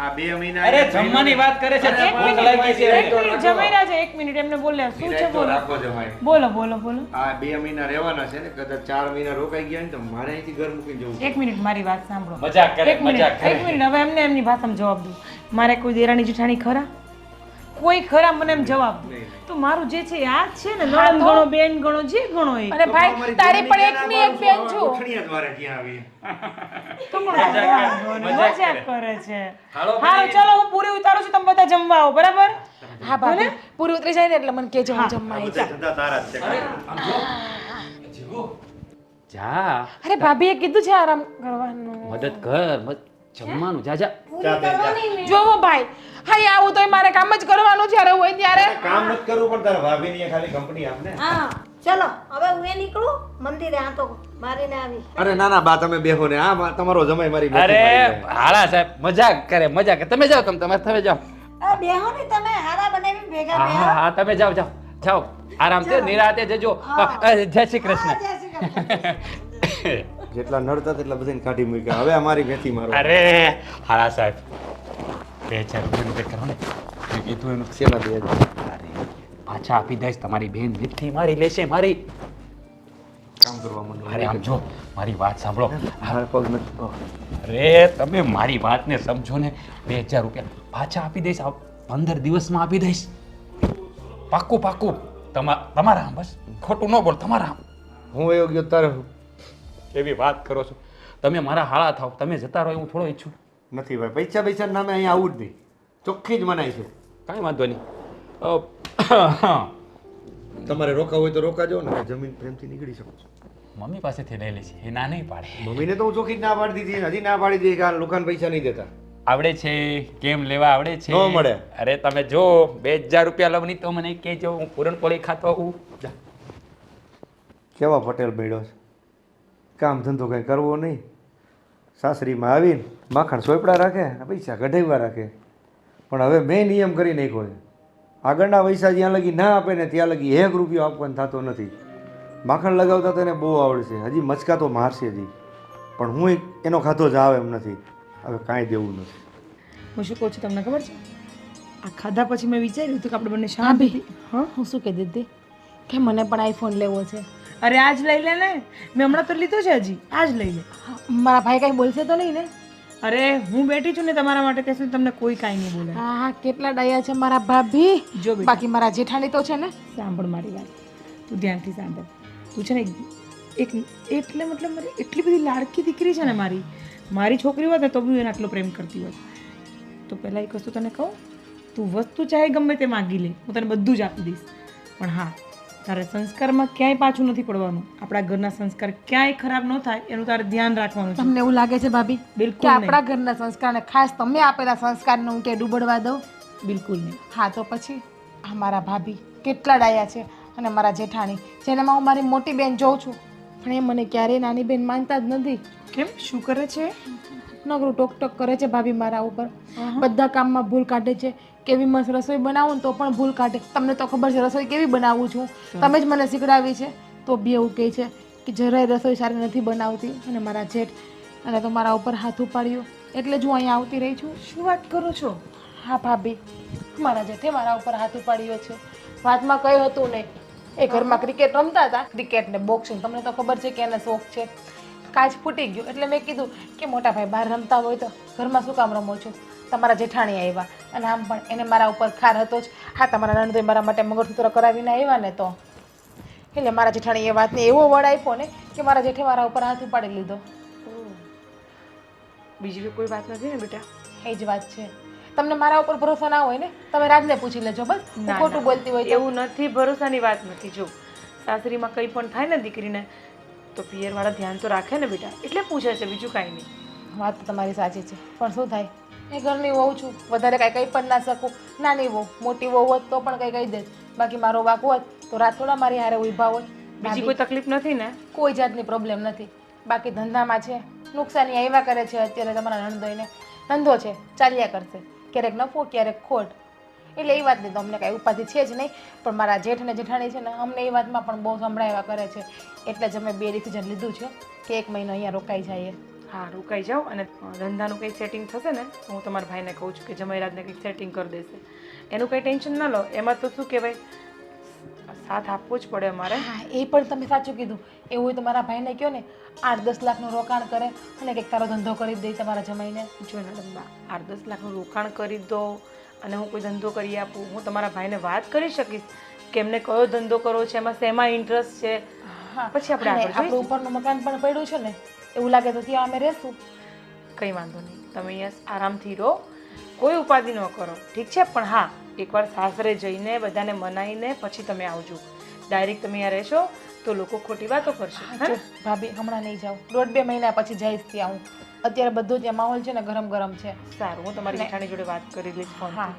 આ 2 મહિના અરે જમવાની વાત કરે છે. એક ભૂખ મિનિટ, લાગી છે. એક મિનિટ, જમાઈ રાજા, 1 મિનિટ એમને બોલ્યા શું છે? નિરાંત તો બોલો રાખો જમાઈ. બોલો બોલો બોલો. આ 2 મહિના રહેવાના છે ને, કદાચ 4 મહિના રોકાઈ ગયા ને તો મારે અહીંથી ઘર મૂકીને જવું. 1 મિનિટ મારી વાત સાંભળો. મજાક કરે, એક મિનિટ, મજાક કરે. 1 મિનિટ, હવે એમને એમની ભાષામાં જવાબ દઉં. મારે કોઈ દેરાણી જેઠાણી ખરા? કોઈ ખરા? મને એમ જવાબ દો. નહીં. તો મારું જે છે આ જ છે ને, નણંદ ગણો, બેન ગણો, જે ગણો એ. અને ભાઈ અમારી તારી પણ જમીનના એકની એક બેન છું. ગોઠણીયા દ્વારે ત્યાં આવી. તો પણ મજાક કરે, મજાક મજાક કરે. કરે છે. હાલો હાલો, બેન. ચલો હું પૂરી ઉતારું છું, તમે બધા જમવા આવો, બરાબર? હા ભાભી પૂરી ઉતરી જાય ને એટલે મને કહેજો હું જમવા આ આવી બધા જાઉં. ધંધા તારા જ છે. આમ જો. જીગો. જા અરે ભાભીએ કીધું છે આરામ કરવાનું. મદદ કર. જમવાનું જા જા. પૂરી કરવાની ને. જોવો ભાઈ, હા આવું તોય મારે કામ જ કરવાનું જ્યારે હોય ત્યારે. કામ નથી કરવું પણ તારા ભાભીની ખાલી કંપની આપને. હા, ચલો હવે હું એ નીકળું મંદિરે. આ તો મારીને આવી. અરે ના ના બા તમે બેહો ને. આ તમારો જમાઈ મારી બેટી અરે મારી જાય. હાલા સાહેબ, મજાક કરે, મજાક કરે. તમે જાઓ, તમે જાઓ. આ બેહો ને તમે, હારા બનાવી ભેગા હા બેહો. હા હા, તમે જાઓ જાઓ જાઓ. આરામથી નિરાતે જજો. જય શ્રી કૃષ્ણ. જય શ્રી કૃષ્ણ. જેટલા નડતા તેટલા બધાને કાઢી મૂક્યા. હવે અમારી મેથી મારો. અરે હાલા સાહેબ, 2000 રૂપિયાનું કંઈક કરો ને. મેં કીધું એનું. શેના 2000? અરે પાછા આપી દઈશ. તમારી બેન જીતથી મારી લેશે મારી. કામ કરવા માંડો. અરે આમ જો મારી વાત સાંભળો. હાલ પગ નથી. અરે તમે મારી વાતને સમજો ને. 2000 રૂપિયા પાછા આપી દઈશ. 15 દિવસમાં આપી દઈશ. પાક્કું પાક્કું. તમારા આમ બસ ખોટું ન બોલ. તમારા આમ હું એવો ગયો તારે એવી વાત કરો છો. તમે મારા હાળા થાવ. તમે જતા રહો હું થોડો ઈચ્છું. નથી ભાઈ, પૈસા નામે અહીંયા આવું જ નહીં. ચોખ્ખી જ મનાય છે. કાંઈ વાંધો નહીં. તમારે રોકાવું હોય તો રોકાજો ને, જમીન પ્રેમથી નીકળી શકો છો. મમ્મી પાસેથી લઈ લેશે. એ ના નહીં પાડે. મમ્મીને તો હું ચોખ્ખી જ ના પાડી દીધી, હજી ના પાડી દીધી કે આ લોકોને પૈસા નહીં દેતા. આવડે છે કેમ લેવા આવડે છે. ન મળે. અરે તમે જો 2000 રૂપિયા લવ નહીં તો મને કહેજો. હું પૂરણપોળી ખાતો આવું. જા. કેવા પટેલ બેડો છે, કામ ધંધો કંઈ કરવો નહીં, સાસરીમાં આવીને માખણ સોપડા રાખે અને પૈસા કઢાવ્યા રાખે. પણ હવે મેં નિયમ કરી નાખ્યો છે, આગળના પૈસા જ્યાં લગી ના આપે ને ત્યાં લગી 1 રૂપિયો આપવાનો થતો નથી. માખણ લગાવતા તો એને બહુ આવડશે, હજી મચકા તો મારશે હજી, પણ હું એનો ખાતો જ આવે એમ નથી. હવે કાંઈ દેવું નથી. હું શું કહું છું તમને ખબર છે? આ ખાધા પછી મેં વિચાર્યું હતું કે આપણે બંને હા શાંતિ. ભાઈ, હા હું શું કહી દીધી કે મને પણ આઈફોન લેવો છે. અરે આજ લઈ લે ને. મેં હમણાં તો લીધો છે હજી. આજ લઈ લે. મારા ભાઈ કાંઈ બોલશે તો નહીં ને? અરે હું બેઠી છું ને તમારા માટે, ત્યાં સુધી તમને કોઈ કાંઈ નહીં બોલે. હા હા, કેટલા ડાયા છે મારા ભાભી. જો બેટા, બાકી મારા જેઠાણી તો છે ને. સાંભળ મારી વાત. તું ધ્યાનથી સાંભળ. તું છે ને એક એટલે મતલબ મારી એટલી બધી લાડકી દીકરી છે ને મારી છોકરી હોત ને તો બી એને આટલો પ્રેમ કરતી હોત. તો પહેલાં એક વસ્તુ તને કહું, તું વસ્તુ ચાહે ગમે તે માગી લે, હું તને બધું જ આપી દઈશ. પણ હા, તારે સંસ્કારમાં ક્યાંય પાછું નથી પડવાનું. આપણા ઘરના સંસ્કાર ક્યાંય ખરાબ ન થાય એનું તારે ધ્યાન રાખવાનું છે. તમને એવું લાગે છે ભાભી બિલકુલ કે નહીં. આપણા ઘરના સંસ્કારને ખાસ તમે આપેલા સંસ્કારને હું કે ડૂબડવા દઉં? બિલકુલ નહીં. હા તો પછી આ મારા ભાભી કેટલા ડાયા છે, અને મારા જેઠાણી જેનામાં હું મારી મોટી બેન જોઉં છું, પણ એ મને ક્યારેય નાની બેન માનતા જ નથી. કેમ? શું કરે છે? નગરું ટોક ટોક કરે છે ભાભી મારા ઉપર. બધા કામમાં ભૂલ કાઢે છે. કેવી મસ્ત રસોઈ બનાવું ને તો પણ ભૂલ કાઢે. તમને તો ખબર છે રસોઈ કેવી બનાવું છું, તમે જ મને શીખડાવી છે. તો બી એવું કહે છે કે જરાય રસોઈ સારી નથી બનાવતી. અને મારા જેઠ અને તો મારા ઉપર હાથ ઉપાડ્યો એટલે જ હું અહીંયા આવતી રહી છું. શું વાત કરો છો? હા ભાભી, મારા જેઠે મારા ઉપર હાથ ઉપાડ્યો છે. વાતમાં કંઈ હતું નહીં. એ ઘરમાં ક્રિકેટ રમતા હતા, ક્રિકેટ ને બોક્સિંગ. તમને તો ખબર છે કે એને શોખ છે. કાચ ફૂટી ગયું એટલે મેં કીધું કે મોટા ભાઈ બહાર રમતા હોય તો ઘરમાં શું કામ રમો છો? તમારા જેઠાણી આવ્યા અને આમ પણ એને મારા ઉપર ખાર હતો જ. હા, તમારા નણંદોએ મારા માટે મંગળસૂત્ર કરાવીને આવ્યા ને તો એટલે મારા જેઠાણી એ વાતને એવો વડ આપ્યો ને કે મારા જેઠે મારા ઉપર હાથ ઉપાડી લીધો. બીજી કોઈ વાત નથી ને બેટા? એ જ વાત છે. તમને મારા ઉપર ભરોસો ના હોય ને તમે રાજને પૂછી લેજો. બસ હું ખોટું બોલતી હોય તો. એવું નથી, ભરોસાની વાત નથી. જો સાસરીમાં કંઈ પણ થાય ને દીકરીને તો પિયરવાળા ધ્યાન તો રાખે ને બેટા, એટલે પૂછે છે, બીજું કાંઈ નહીં. વાત તો તમારી સાચી છે, પણ શું થાય, એ ઘરની વહુ છું, વધારે કાંઈ કહી પણ ના શકું. નાની વહુ, મોટી વહુ હોત તો પણ કંઈ કહી દે. બાકી મારો બાપ હોત તો રાત થોડા મારી હારે ઊભા હોત. બીજી કોઈ તકલીફ નથી ને? કોઈ જાતની પ્રોબ્લેમ નથી. બાકી ધંધામાં છે નુકસાની આવ્યા કરે છે. અત્યારે તમારા નણંદોઈને ધંધો છે, ચાલ્યા કરશે, ક્યારેક નફો ક્યારેક ખોટ. એટલે એ વાતની તો અમને કાંઈ ઉપાધિ છે જ નહીં. પણ મારા જેઠ અને જેઠાણી છે ને અમને એ વાતમાં પણ બહુ સંભળાવ્યા કરે છે. એટલે જ અમે 2 ડિસિઝન લીધું છે કે 1 મહિનો અહીંયા રોકાઈ જઈએ. હા, રોકાઈ જાઓ. અને ધંધાનું કંઈ સેટિંગ થશે ને તો હું તમારા ભાઈને કહું છું કે જમાઈરાજને કંઈક સેટિંગ કરી દેશે. એનું કંઈ ટેન્શન ન લો. એમાં તો શું કહેવાય, સાથ આપવો જ પડે અમારે. હા, એ પણ તમે સાચું કીધું. એવું હોય તો મારા ભાઈને કહો ને 8-10 લાખનું રોકાણ કરે અને કંઈક તારો ધંધો કરી દે તમારા જમાઈને. જો મેડમ, 8-10 લાખનું રોકાણ કરી દો અને હું કોઈ ધંધો કરી આપું. હું તમારા ભાઈને વાત કરી શકીશ કે એમને કયો ધંધો કરવો છે, એમાં શેમાં ઇન્ટરેસ્ટ છે. પછી આપણે આગળ આપણું ઉપરનું મકાન પણ પડ્યું છે ને, એવું લાગે તો ત્યાં અમે રહેશું. કંઈ વાંધો નહીં, તમે અહીંયા આરામથી રહો, કોઈ ઉપાધિ ન કરો, ઠીક છે? પણ હા, એકવાર સાસરે જઈને બધાને મનાઈને પછી તમે આવજો. ડાયરેક્ટ તમે અહીંયા રહેશો તો લોકો ખોટી વાતો કરશે. જો ભાભી, હમણાં નહીં જાઉં, 1.5-2 મહિના પછી જઈશ ત્યાં હું. અત્યારે બધું ત્યાં માહોલ છે ને ગરમ ગરમ છે. સારું, હું તમારી જેઠાણી જોડે વાત કરી લઈશ ફોન. હા,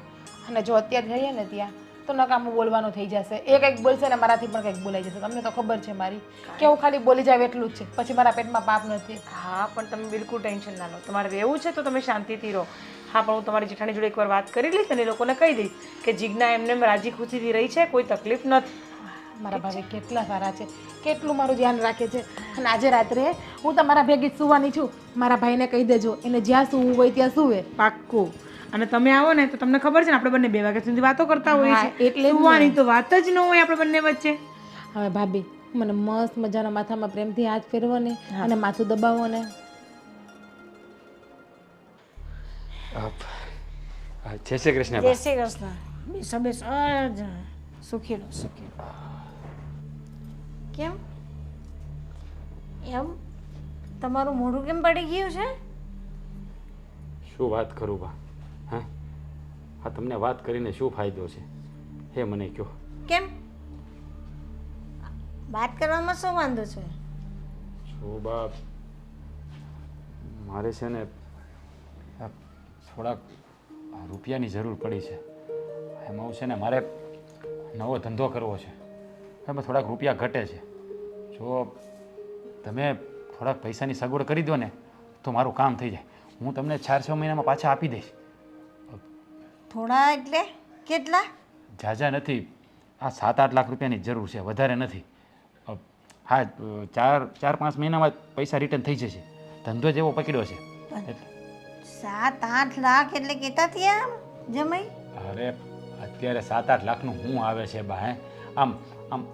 અને જો અત્યારે જઈએ ને ત્યાં તો નકામું બોલવાનું થઈ જશે. એ કંઈક બોલશે ને મારાથી પણ કંઈક બોલાઈ જશે. તમને તો ખબર છે મારી કે હું ખાલી બોલી જાવ એટલું જ છે, પછી મારા પેટમાં પાપ નથી. હા, પણ તમે બિલકુલ ટેન્શન ના લો. તમારે રહેવું છે તો તમે શાંતિથી રહો. હા, પણ હું તમારી જેઠાણી જોડે એકવાર વાત કરી લઈશ અને એ લોકોને કહી દઈશ કે જીજ્ઞા એમને રાજી ખુશીથી રહી છે, કોઈ તકલીફ નથી. મારા ભાભી કેટલા સારા છે, કેટલું મારું ધ્યાન રાખે છે. અને આજે રાત્રે હું તમારા ભેગી જ સુવાની છું. મારા ભાઈને કહી દેજો, એને જ્યાં સૂવું હોય ત્યાં સૂવે. પાક્કું. અને તમે આવો ને તો તમને ખબર છે ને આપણે બંને 2 વાગ્યા સુધી વાતો કરતા હોઈએ હા, છીએ એટલે જ ને. સુવાની તો વાત જ ન હોય આપણે બંને વચ્ચે. હવે ભાભી મને મસ્ત મજાના માથામાં પ્રેમથી હાથ ફેરવો ને અને માથું દબાવો ને. જય શ્રી કૃષ્ણ જય બા. શ્રી કૃષ્ણ. બેસો બેસો. સુખી રહો સુખી રહો. કેમ એમ તમારું મોઢું કેમ પડી ગયું છે? શું વાત કરું બા? હા, હા, તમને વાત કરીને શું ફાયદો છે હે મને કહો. કેમ વાત કરવામાં શું વાંધો છે? શું બા, મારે છે ને આ થોડાક રૂપિયાની જરૂર પડી છે. એમાં છે ને મારે નવો ધંધો કરવો છે. એમાં થોડાક રૂપિયા ઘટે છે. જો તમે થોડાક પૈસાની સગવડ કરી દો ને તો મારું કામ થઈ જાય. હું તમને 4-6 મહિનામાં પાછા આપી દઈશ. થોડા એટલે કેટલા? ઝાઝા નથી, આ 7-8 લાખ રૂપિયાની જરૂર છે, વધારે નથી. હા, 4-5 મહિનામાં પૈસા રિટર્ન થઈ જશે. ધંધો જેવો પકડ્યો છે. 7-8 લાખ એટલે કેટલા થયા જમાઈ? અરે અત્યારે 7-8 લાખનું શું આવે છે બા? હે, આમ આમ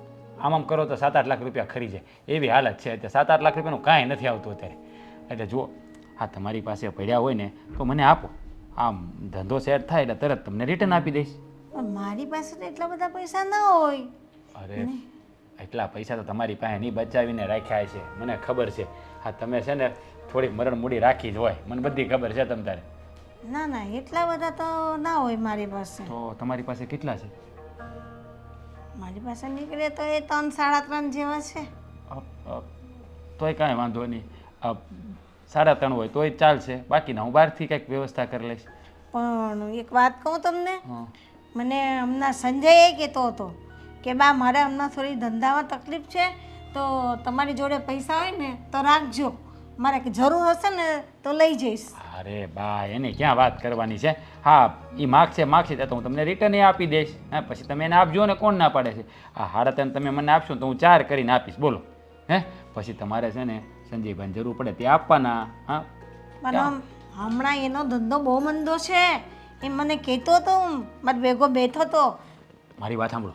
આમ આમ કરો તો 7-8 લાખ રૂપિયા ખરી જાય એવી હાલત છે. અત્યારે 7-8 લાખ રૂપિયાનું કાંઈ નથી આવતું અત્યારે. એટલે જુઓ, હા, તમારી પાસે પડ્યા હોય ને તો મને આપો. આમ ધંધો સેટ થાય એટલે તરત તમને રિટર્ન આપી દઈશ. પણ મારી પાસે તો એટલા બધા પૈસા ન હોય. અરે એટલા પૈસા તો તમારી પાસે નહીં, બચાવીને રાખ્યા છે, મને ખબર છે. હા, તમે છે ને થોડીક મરણ મૂડી રાખી જ હોય, મને બધી ખબર છે તમ તારે. ના ના એટલા બધા તો ના હોય મારી પાસે. તો તમારી પાસે કેટલા છે? મારી પાસે નીકળે તો એ 3-3.5 જેવા છે. તોય કાંઈ વાંધો નહીં. 3.5 હોય તોય ચાલશે, બાકીના હું બહારથી કંઈક વ્યવસ્થા કરી લઈશ. પણ એક વાત કહું તમને, હા, મને હમણાં સંજય કહેતો હતો કે બા મારે હમણાં થોડી ધંધામાં તકલીફ છે તો તમારી જોડે પૈસા હોય ને તો રાખજો, મારે કે જરૂર હશે ને તો લઈ જઈશ. અરે બા, એની ક્યાં વાત કરવાની છે. હા, એ માગશે તો હું તમને રિટર્ન આપી દઈશ. હા, પછી તમે એને આપજો ને, કોણ ના પાડે છે? આ 3.5 તમે મને આપશો તો હું 4 કરીને આપીશ, બોલો. હે, પછી તમારે છે ને સંજયભાઈને જરૂર પડે તે આપવાના. હા, પણ હમણાં એનો ધંધો બહુ મંદો છે એ મને કહેતો હતો, મારે ભેગો બેઠો હતો. મારી વાત સાંભળો,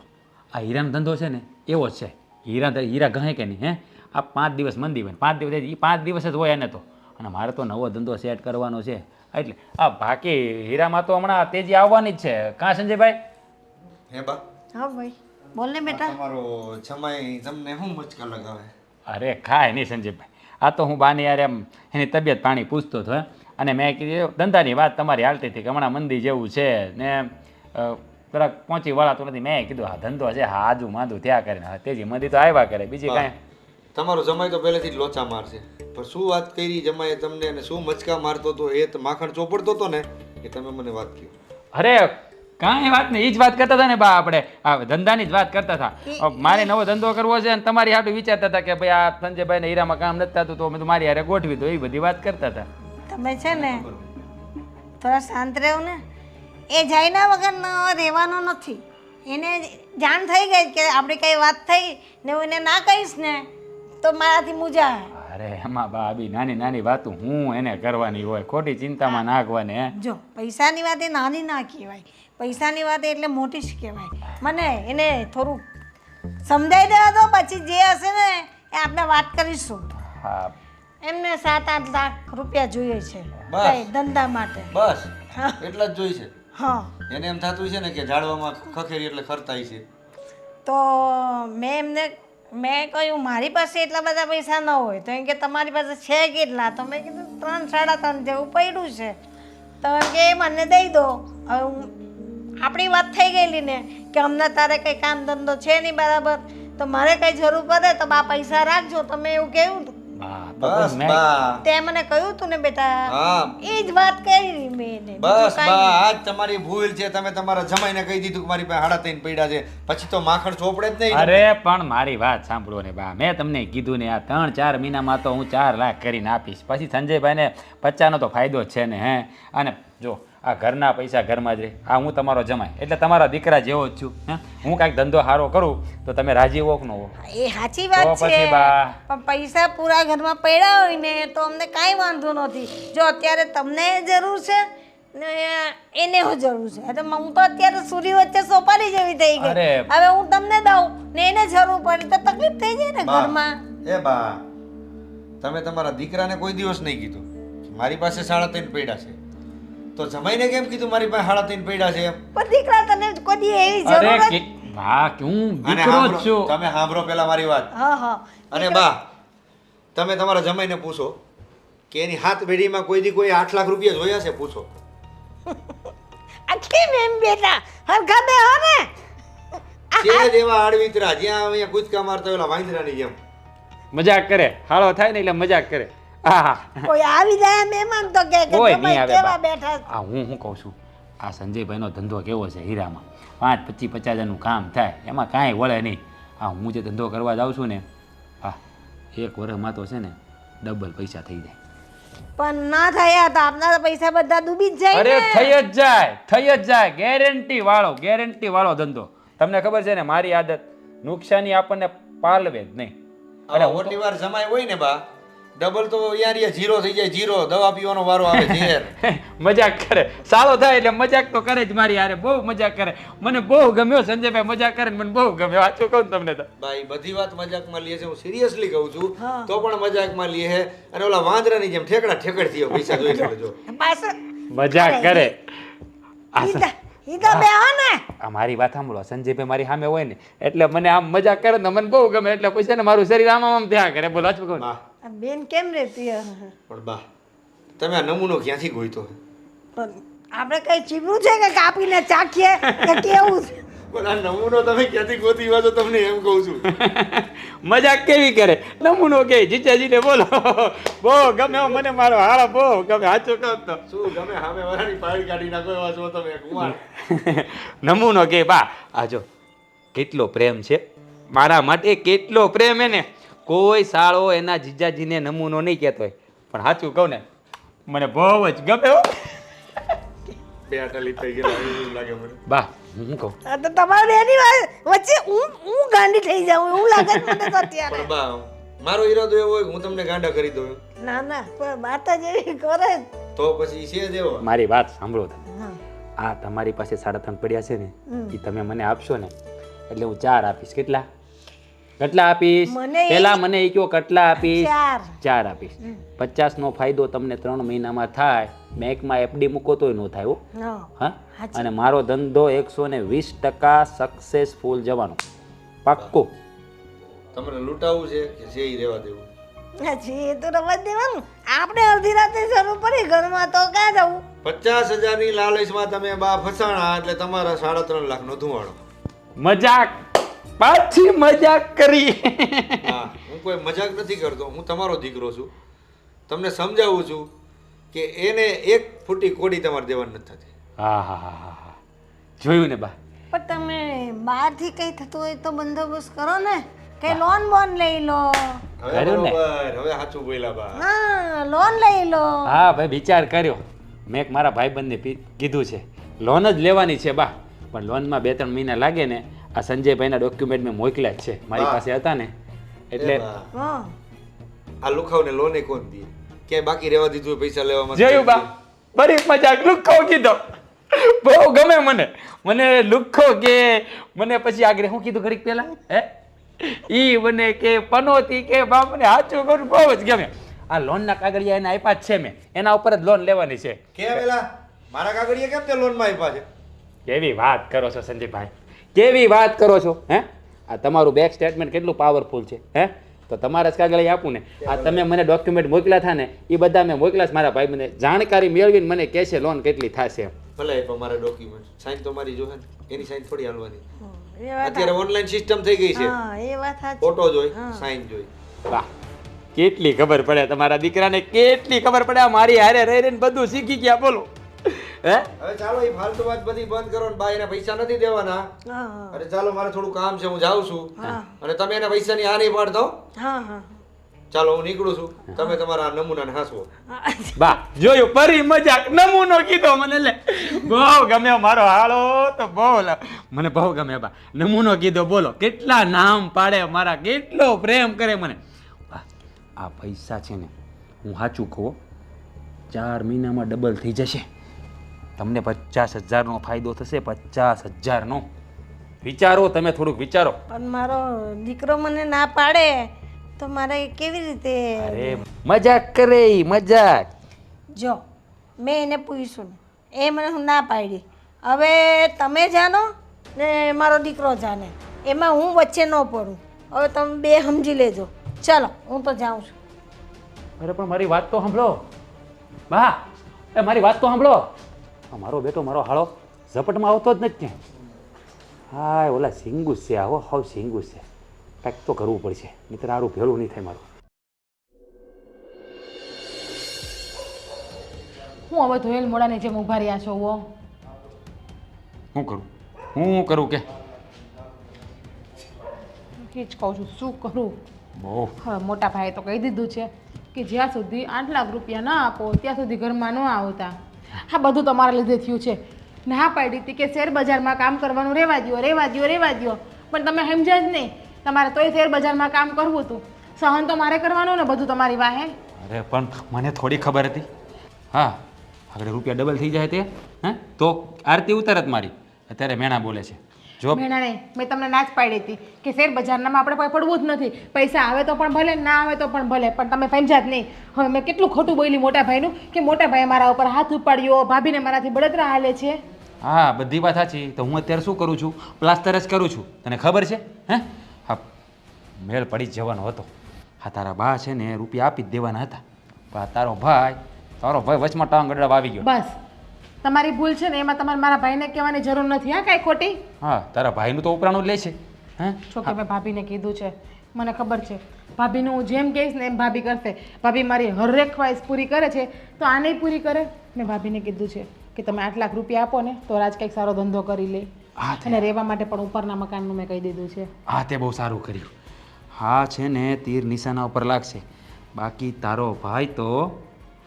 આ હીરાનો ધંધો છે ને એવો જ છે. હીરા ગહે કે નહીં? હે, આ 5 દિવસ મંદી હોય, 5 દિવસ એ 5 દિવસ જ હોય એને તો. અને મારે તો નવો ધંધો સેટ કરવાનો છે, એટલે આ બાકી હીરામાં તો હમણાં તેજી આવવાની જ છે. કાં સંજયભાઈ? હે બા, હા ભાઈ બોલ ને બેટા. તમારો જમાઈ તમને શું મચકા લગાવે? અરે કાંઈ નહીં સંજયભાઈ, આ તો હું બાની યાર એમ એની તબિયત પાણી પૂછતો હતો. અને મેં કીધું ધંધાની વાત તમારી હાલતી હતી કે હમણાં મંદી જેવું છે ને જરાક પહોંચી વળાતું નથી. મેં કીધું હા ધંધો છે, હા આજુ માંદું થયા કરે ને તેજી મંદી તો આવ્યા કરે, બીજી કાંઈ. તમારો જમાઈ તો પહેલેથી જ લોચા મારશે, પણ શું વાત કરી જમાઈએ તમને અને શું મચકા મારતો હતો એ તો માખણ ચોપડતો હતો ને એ તમે મને વાત કહો. અરે કાંઈ વાત નહીં, એ જ વાત કરતા હતા ને બા, આપણે આ ધંધાની જ વાત કરતા હતા. મારે નવો ધંધો કરવો છે અને તમારી હાટું વિચારતા હતા કે ભાઈ આ સંજયભાઈને હીરામાં કામ નથી થતું તો મેં તો મારી હારે ગોઠવી દો, એ બધી વાત કરતા હતા. તમે છે ને થોડા શાંત રહો ને. એ જાયના વગર રહેવાનો નથી. એને જાણ થઈ ગઈ કે આપણી કઈ વાત થઈ ને હું એને ના કહીશ ને તો મારાથી મૂજા આવે. અરે એમાં બા આવી નાની નાની વાતો હું એને કરવાની હોય, ખોટી ચિંતામાં નાખવાની. હે, જો પૈસાની વાત એ નાની ના કહેવાય, પૈસાની વાત એટલે મોટી જ કહેવાય. મને એને થોડું સમજાઈ દેવા દો, પછી જે હશે ને એ આપણે વાત કરીશું. હા, એમને 7-8 લાખ રૂપિયા જોઈએ છે બસ. કઈ ધંધા માટે. બસ એટલા જ જોઈ છે. હા એને એમ થતું છે ને કે ઝાડવામાં ખખેરી એટલે ખરતાઈ છે. તો મેં કહ્યું મારી પાસે એટલા બધા પૈસા ન હોય તો એમ કે તમારી પાસે છે કેટલા? તો મેં કીધું 3-3.5 જેવું પડ્યું છે. તો એમ કે મને દઈ દો. હવે આપણી વાત થઈ ગયેલી ને કે હમણાં તારે કંઈ કામ ધંધો છે નહીં બરાબર, તો મારે કંઈ જરૂર પડે તો બા પૈસા રાખજો. તમે એવું કહ્યું બા, બસ મેં બા, તે મને કહ્યું તું ને બેટા, હા એ જ વાત કરી મેં એને. બસ બા, આજ તમારી ભૂલ છે. તમે તમારા જમાઈને કહી દીધું કે મારી પાસે 3.5 પડ્યા છે, પછી તો માખણ ચોપડે જ નહીં. અરે પણ મારી વાત સાંભળો ને બા, મેં તમને કીધું ને આ 3-4 મહિનામાં તો હું 4 લાખ કરીને આપીશ. પછી સંજયભાઈને 50નો તો ફાયદો જ છે ને. હે, અને જો આ ઘરના પૈસા ઘરમાં જ રહે. આ હું તમારો જમાય એટલે તમારા દીકરા જેવો જ છું. હે, હું કાંઈક ધંધો સારો કરું તો તમે રાજી હો કે ન હો? એ સાચી વાત તો છે, પછી બા. પણ પૈસા પૂરા ઘરમાં પડ્યા હોય ને તો અમને કાંઈ વાંધો નથી. જો અત્યારે તમને જરૂર છે ને એને હું જરૂર છે તો હું તો અત્યારે સૂર્ય વચ્ચે સોપારી જેવી થઈ ગઈ અરે. હવે હું તમને દઉં ને એને જરૂર પડી તો તકલીફ થઈ જાય ને બા, ઘરમાં એ બા તમે તમારા દીકરાને કોઈ દિવસ નહીં કીધું કે મારી પાસે 3.5 પૈડા છે તો જમાઈને કેમ કીધું મારી પાસે 3.5 પૈડા છે એમ? પણ દીકરા તને કોઈ દી એવી અરે જરૂર જ હા કે હું અને દીકરો જ સાંભળો, છું તમે સાંભળો પેલા મારી વાત. હા હા અને બા તમે તમારા જમાઈને પૂછો કે એની હાથ પેઢીમાં કોઈ દી કોઈ 8 લાખ રૂપિયા જોયા છે? પૂછો. આ કેમ એમ બેટા હરખા બે હો ને છે જ એવા આડવિતરા જ્યાં અહીંયા કૂદકા મારતા હોય ઓલા વાંદરાની જેમ. મજાક કરે હાળો થાય ને એટલે મજાક કરે હા કોઈ આવી જાય મહેમાન તો કે કોઈ તમે નહીં આવે કેવા બા. બેઠા છો? આ હું કહું છું આ સંજયભાઈનો ધંધો કેવો છે હીરામાં 5-25 હજારનું કામ થાય એમાં કાંઈ વળે નહીં. આ હું જે ધંધો કરવા જાઉં છું ને હા 1 વર્ષમાં તો છે ને ડબલ પૈસા થઈ જાય. પણ ના થયા તો આપના પૈસા બધા ડૂબી જ જાય અરે ને થઈ જ જાય ગેરંટી વાળો ધંધો. તમને ખબર છે ને મારી આદત નુકસાની આપણને પાલવે જ નહીં. અરે ઓટી વાર જમાય હોય ને બા ડબલ તો યાર એ 0 થઈ જાય 0 દવા પીવાનો વારો આવે ઝેર. મજાક કરે સારો થાય એટલે મજાક તો કરે જ મારી યાર બહુ મજાક કરે. મને બહુ ગમ્યો સંજયભાઈ મજાક કરે ને મને બહુ ગમ્યો સાચું કહું ને તમને તો. ભાઈ બધી વાત મજાકમાં લે છે હું સિરિયસલી કહું છું હા. તો પણ મજાકમાં લે છે અને ઓલા વાંદરાની જેમ ઠેકડા ઠેકડ થયો પૈસા જોઈ લેજો. પાછો મજાક કરે આ ઈ તો બે હો ને આ મારી વાત સાંભળો સંજયભાઈ મારી સામે હોય ને એટલે મને આમ મજાક કરે ને મને બહુ ગમે એટલે પછી ને મારું શરીર આમ આમ થયા કરે બોલો સાચું કહું ને? બા આ બેન કેમ રહેતી હશે? પણ બા તમે આ નમૂનો ક્યાંથી ગોઈતો હે? પણ આપણે કઈ ચીબડું છે કે કાપીને ચાખીએ કે કેવું છે? પણ આ નમૂનો તમે ક્યાંથી ગોતી વાજો તમને એમ કહું છું. મજાક કેવી કરે નમૂનો કે જીજાજીને બોલો બહુ ગમે હો, મને મારો હારા બહુ ગમે સાચું કહું તો. શું ગમે સામે વાળાની પાડી કાઢી નાખો એવા છો તમે કુમાર. નમૂનો કે બા આ જો કેટલો પ્રેમ છે મારા માટે કેટલો પ્રેમ એને કોઈ સાળો એના જીજાજીને નમૂનો નહીં કહેતો હોય પણ સાચું કહું ને મને બહુ જ ગમે હો. બે આટાલી થઈ ગયેલા એવું લાગે મને. બા હું કહું આ તો તમારે એની વચ્ચે હું ગાંડી થઈ જાઉં એવું લાગે છે મને તો અત્યારે. પણ બા મારો ઈરાદો એવો હોય કે હું તમને ગાંડા કરી દઉં ના ના પણ માતા જેવી કરે જ. તો પછી છે જ એવો. મારી વાત સાંભળો તમે હા. આ તમારી પાસે 3.5 પડ્યા છે ને એ તમે મને આપશો ને એટલે હું 4 આપીશ. કેટલા આપીશ? મને એ- પેલા મને એ કયો કેટલા આપીશ? 4. 4 આપીશ. 50 નો ફાયદો તમને 3 મહિનામાં થાય. બેંકમાં એફડી મૂકો તોય ન થાય હો. હા. હા સાચી. અને મારો ધંધો 120% સક્સેસફુલ જવાનો પાક્કું. તમને લૂંટાવું છે કે છે ઈ રહેવા દેવું? હજી એ તો રવા જ દેવાનું આપણે અડધી રાતે જરૂર પડી ઘરમાં તો ક્યાં જવું? 50,000 ની લાલચમાં તમે બા ફસાણા એટલે તમારા 3.5 લાખ નો ધુવાડો. મજાક પાછી મજાક કરી. હા હું કોઈ મજાક નથી કરતો હું તમારો દીકરો છું તમને સમજાવું છું કે એને 1 ફૂટી કોડી તમારે દેવાની નથી થતી. હા જોયું ને બા. પણ તમે બહારથી કઈ થતું હોય તો બંદોબસ્ત કરો ને કઈ લોન બોન લઈ લો. હવે કર્યું ને? બરોબર હવે સાચું બોલ્યા બા. હા લોન લઈ લો. હા ભાઈ વિચાર કર્યો મેં એક મારા ભાઈબંધને કીધું છે લોન જ લેવાની છે બા પણ લોનમાં 2-3 મહિના લાગે ને આ સંજયભાઈના ડોક્યુમેન્ટ મેં મોકલ્યા જ છે મારી હા. પાસે હતા ને એટલે એ બા, હા આ લુખાવને લોને કોણ દે ક્યાંય બાકી રહેવા દીધું હોય પૈસા લેવામાં? જોયું બા બરી મજાક લુખ્ખો કીધો બહુ ગમે મને લુખ્ખો કે મને પછી આગળ શું કીધું ઘડીક પહેલા હે ઈ મને કે પનોતી કે બા મને સાચું કરું બહુ જ ગમે. આ લોનના કાગળિયા એને આપ્યા જ છે મેં એના ઉપર જ લોન લેવાની છે. કે પેલા મારા કાગળિયા કેમ તે લોનમાં આપ્યા છે? કેવી વાત કરો છો સંજયભાઈ કેવી વાત કરો છો હે આ તમારું બેંક સ્ટેટમેન્ટ કેટલું પાવરફુલ છે હે તો તમારા જ કાગળિયા આપું ને આ તમે મને ડોક્યુમેન્ટ મોકલ્યા હતા ને એ બધા મેં મોકલ્યા છે મારા ભાઈ મને જાણકારી મેળવીને મને કહે છે લોન કેટલી થશે. ભલે આપ્યા મારા ડોક્યુમેન્ટ સાઈન તો મારી જોહે ને એની સાઈન થોડી હાલવાની. એ વાત અત્યારે ઓનલાઈન સિસ્ટમ થઈ ગઈ છે હા એ વાત સાચી. ફોટો જોઈ સાઈન જોઈ. વાહ કેટલી ખબર પડે તમારા દીકરાને કેટલી ખબર પડે આ મારી હારે રહી રહીને બધું શીખી ગયા બોલો હે હવે ચાલો એ ફાલતુ વાત બધી બંધ કરો ને બા એને પૈસા નથી દેવાના. હા હા અરે ચાલો મારે થોડું કામ છે હું જાઉં છું હા. અને તમે એના પૈસાની હાર નહીં પાડતો. હા હા ચાલો હું નીકળું છું તમે તમારા નમૂનાને હાંસવો. બા જોયું પરી મજાક નમૂનો કીધો મને લે બહુ ગમે મારો હાળો તો બહુ મને બહુ ગમે બા નમૂનો કીધો બોલો કેટલા નામ પાડે મારા કેટલો પ્રેમ કરે મને. આ પૈસા છે ને હું સાચું કહું 4 મહિનામાં ડબલ થઈ જશે તમને 50,000નો ફાયદો થશે, 50,000નો. વિચારો, તમે થોડુંક વિચારો. પણ મારો દીકરો મને ના પાડે તો મારે કેવી રીતે? અરે મજાક કરે ઈ, મજાક. જો મેં એને પૂછ્યું ને, એ મને હું ના પાડી. હવે તમે જાણો ને મારો દીકરો જાણે, એમાં હું વચ્ચે ન પડું. હવે તમે બે સમજી લેજો. ચલો હું તો જાઉં છું. અરે પણ મારી વાત તો સાંભળો બા, એ મારી વાત તો સાંભળો. મારો બેટો, મારો હાળો ઝપટમાં આવતો જ નથી. હા ઓલા સિંગુસ છે, આવો હાવ સિંગુસ છે. કંઈક તો કરવું પડશે, નહીંતર આરું ભેળું નહીં થાય મારું. હું હવે ધોયેલ મોડાની જેમ ઊભા રહ્યા છો વો? હું કરું કે એ જ કહું છું, શું કરું? બહુ હવે મોટા ભાઈએ તો કહી દીધું છે કે જ્યાં સુધી 8 લાખ રૂપિયા ના આપો ત્યાં સુધી ઘરમાં ન આવતા. હા, બધું તમારા લીધે થયું છે. ના પાડી હતી કે શેર બજારમાં કામ કરવાનું રહેવા દ્યો, રહેવા દ્યો, રહેવા દ્યો, પણ તમે સમજ્યા જ નહીં. તમારે તોય શેર બજારમાં કામ કરવું હતું. સહન તો મારે કરવાનું ને બધું તમારી વાહે. અરે પણ મને થોડી ખબર હતી. હા, આગળ રૂપિયા ડબલ થઈ જાય તે હે તો આરતી ઉતારત મારી. અત્યારે મેણા બોલે છે. જો મેણાને મેં તમને ના જ પાડી હતી કે શેર બજારમાં આપણે કોઈ પડવું જ નથી. પૈસા આવે તો પણ ભલે, ના આવે તો પણ ભલે, પણ તમે સમજ્યા જ નહીં. હવે મેં કેટલું ખોટું બોલી મોટા ભાઈનું કે મોટા ભાઈએ મારા ઉપર હાથ ઉપાડ્યો, ભાભીને મારાથી બળતરા હાલે છે. હા, બધી વાત સાચી. તો હું અત્યારે શું કરું છું? પ્લાસ્ટર જ કરું છું. તને ખબર છે? હે હા, મેળ પડી જ જવાનો હતો. હા, તારા બા છે ને રૂપિયા આપી જ દેવાના હતા, પણ તારો ભાઈ વચમાં ટાંગ અડવા આવી ગયો. બસ તમારી ભૂલ છે ને, એમાં તમારે મારા ભાઈને કહેવાની જરૂર નથી. હા, કાંઈ ખોટી. હા, તારા ભાઈનું તો ઉપરાણું જ લે છે. હે જોકે મેં ભાભીને કીધું છે, મને ખબર છે ભાભીનું હું જેમ કહીશ ને એમ ભાભી કરશે. ભાભી મારી હરેક ખ્વાહિશ પૂરી કરે છે તો આને પૂરી કરે. મેં ભાભીને કીધું છે કે તમે 8 લાખ રૂપિયા આપો ને તો રાજ કંઈક સારો ધંધો કરી લે, અને રહેવા માટે પણ ઉપરના મકાનનું મેં કહી દીધું છે. હા, તે બહુ સારું કર્યું. હા છે ને, તીર નિશાના ઉપર લાગશે. બાકી તારો ભાઈ તો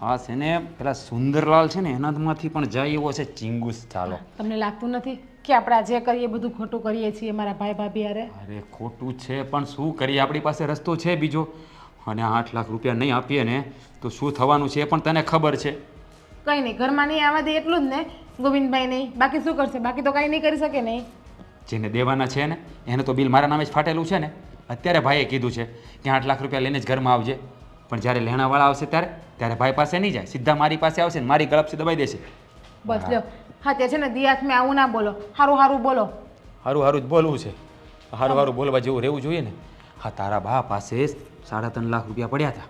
હા છે ને, પેલા સુંદરલાલ છે ને એનામાંથી પણ જાય એવો છે ચિંગુસ. ચાલો, તમને લાગતું નથી કે આપણે આ જે કરીએ બધું ખોટું કરીએ છીએ મારા ભાઈ ભાભી હારે? અરે ખોટું છે, પણ શું કરીએ? આપણી પાસે રસ્તો છે બીજો. અને 8 લાખ રૂપિયા નહીં આપીએ ને તો શું થવાનું છે એ પણ તને ખબર છે. કંઈ નહીં, ઘરમાં નહીં આવવા દે એટલું જ ને ગોવિંદભાઈ? નહીં, બાકી શું કરશે? બાકી તો કાંઈ નહીં કરી શકે નહીં. જેને દેવાના છે ને એને તો બિલ મારા નામે જ ફાટેલું છે ને. અત્યારે ભાઈએ કીધું છે કે 8 લાખ રૂપિયા લઈને જ ઘરમાં આવજે, પણ જ્યારે લેણાવાળા આવશે ત્યારે ભાઈ પાસે નહીં જાય, સીધા મારી પાસે આવશે ને મારી ગળપસી દબાઈ દેશે. બસ લ્યો. હા, તે છે ને દિયાત મેં આવું ના બોલો, સારું સારું બોલો. સારું સારું જ બોલવું છે. સારું સારું બોલવા જેવું રહેવું જોઈએ ને. હા, તારા બા પાસે 3.5 લાખ રૂપિયા પડ્યા હતા.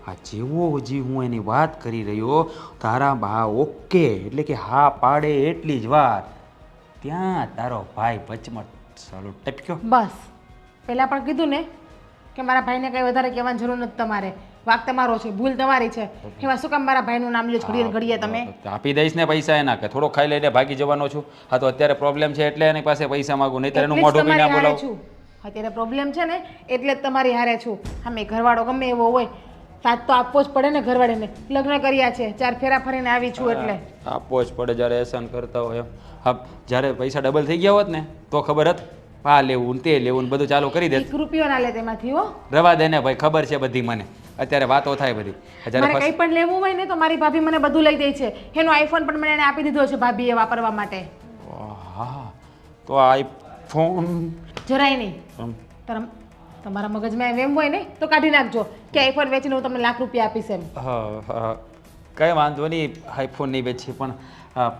હા, જેવો હજી હું એની વાત કરી રહ્યો, તારા બા ઓકે એટલે કે હા પાડે એટલી જ વાત, ત્યાં તારો ભાઈ વચમાં સાલો ટપક્યો. બસ પહેલાં પણ કીધું ને કે મારા ભાઈને કંઈ વધારે કહેવાની જરૂર નથી તમારે. વાક તમારો છે, ભૂલ તમારી છે. એમાં શું કામ મારા ભાઈનું નામ લ્યો ઘડીએ ને ઘડીએ તમે? આપી દઈશ ને પૈસા એના, કે થોડો ખાઈ લઈને ભાગી જવાનો છું? હા, તો અત્યારે પ્રોબ્લેમ છે એટલે એની પાસે પૈસા માંગુ, નહીં એનું મોઢું બી ના બોલાવું. અત્યારે પ્રોબ્લેમ છે ને એટલે જ તમારી હારે છું. અમે ઘરવાળો ગમે એવો હોય સાથ તો આપવો જ પડે ને. ઘરવાળીને લગ્ન કર્યા છે, 4 ફેરા ફરીને આવી છું એટલે આપવો જ પડે જ્યારે એહસાન કરતા હોય. હા, જ્યારે પૈસા ડબલ થઈ ગયા હોત ને તો ખબર હતી આ લેવું તે લેવું બધું ચાલુ કરી દે. 1 રૂપિયો ના લે તેમાંથી. હો, રવા દે ને ભાઈ, ખબર છે બધી મને. અત્યારે વાતો થાય બધી. મારે કંઈ પણ લેવું હોય ને તો મારી ભાભી મને બધું લઈ દે છે. એનો આઈફોન પણ મને એને આપી દીધો છે ભાભીએ વાપરવા માટે. હા, તો આઈફોન જરાય નહીં. તમારા મગજમાં એમ હોય ને તો કાઢી નાખજો કે આઈફોન વેચીને હું તમને લાખ રૂપિયા આપીશ એમ. હા, કઈ વાંધો નહીં, આઈફોન નહીં વેચી, પણ હા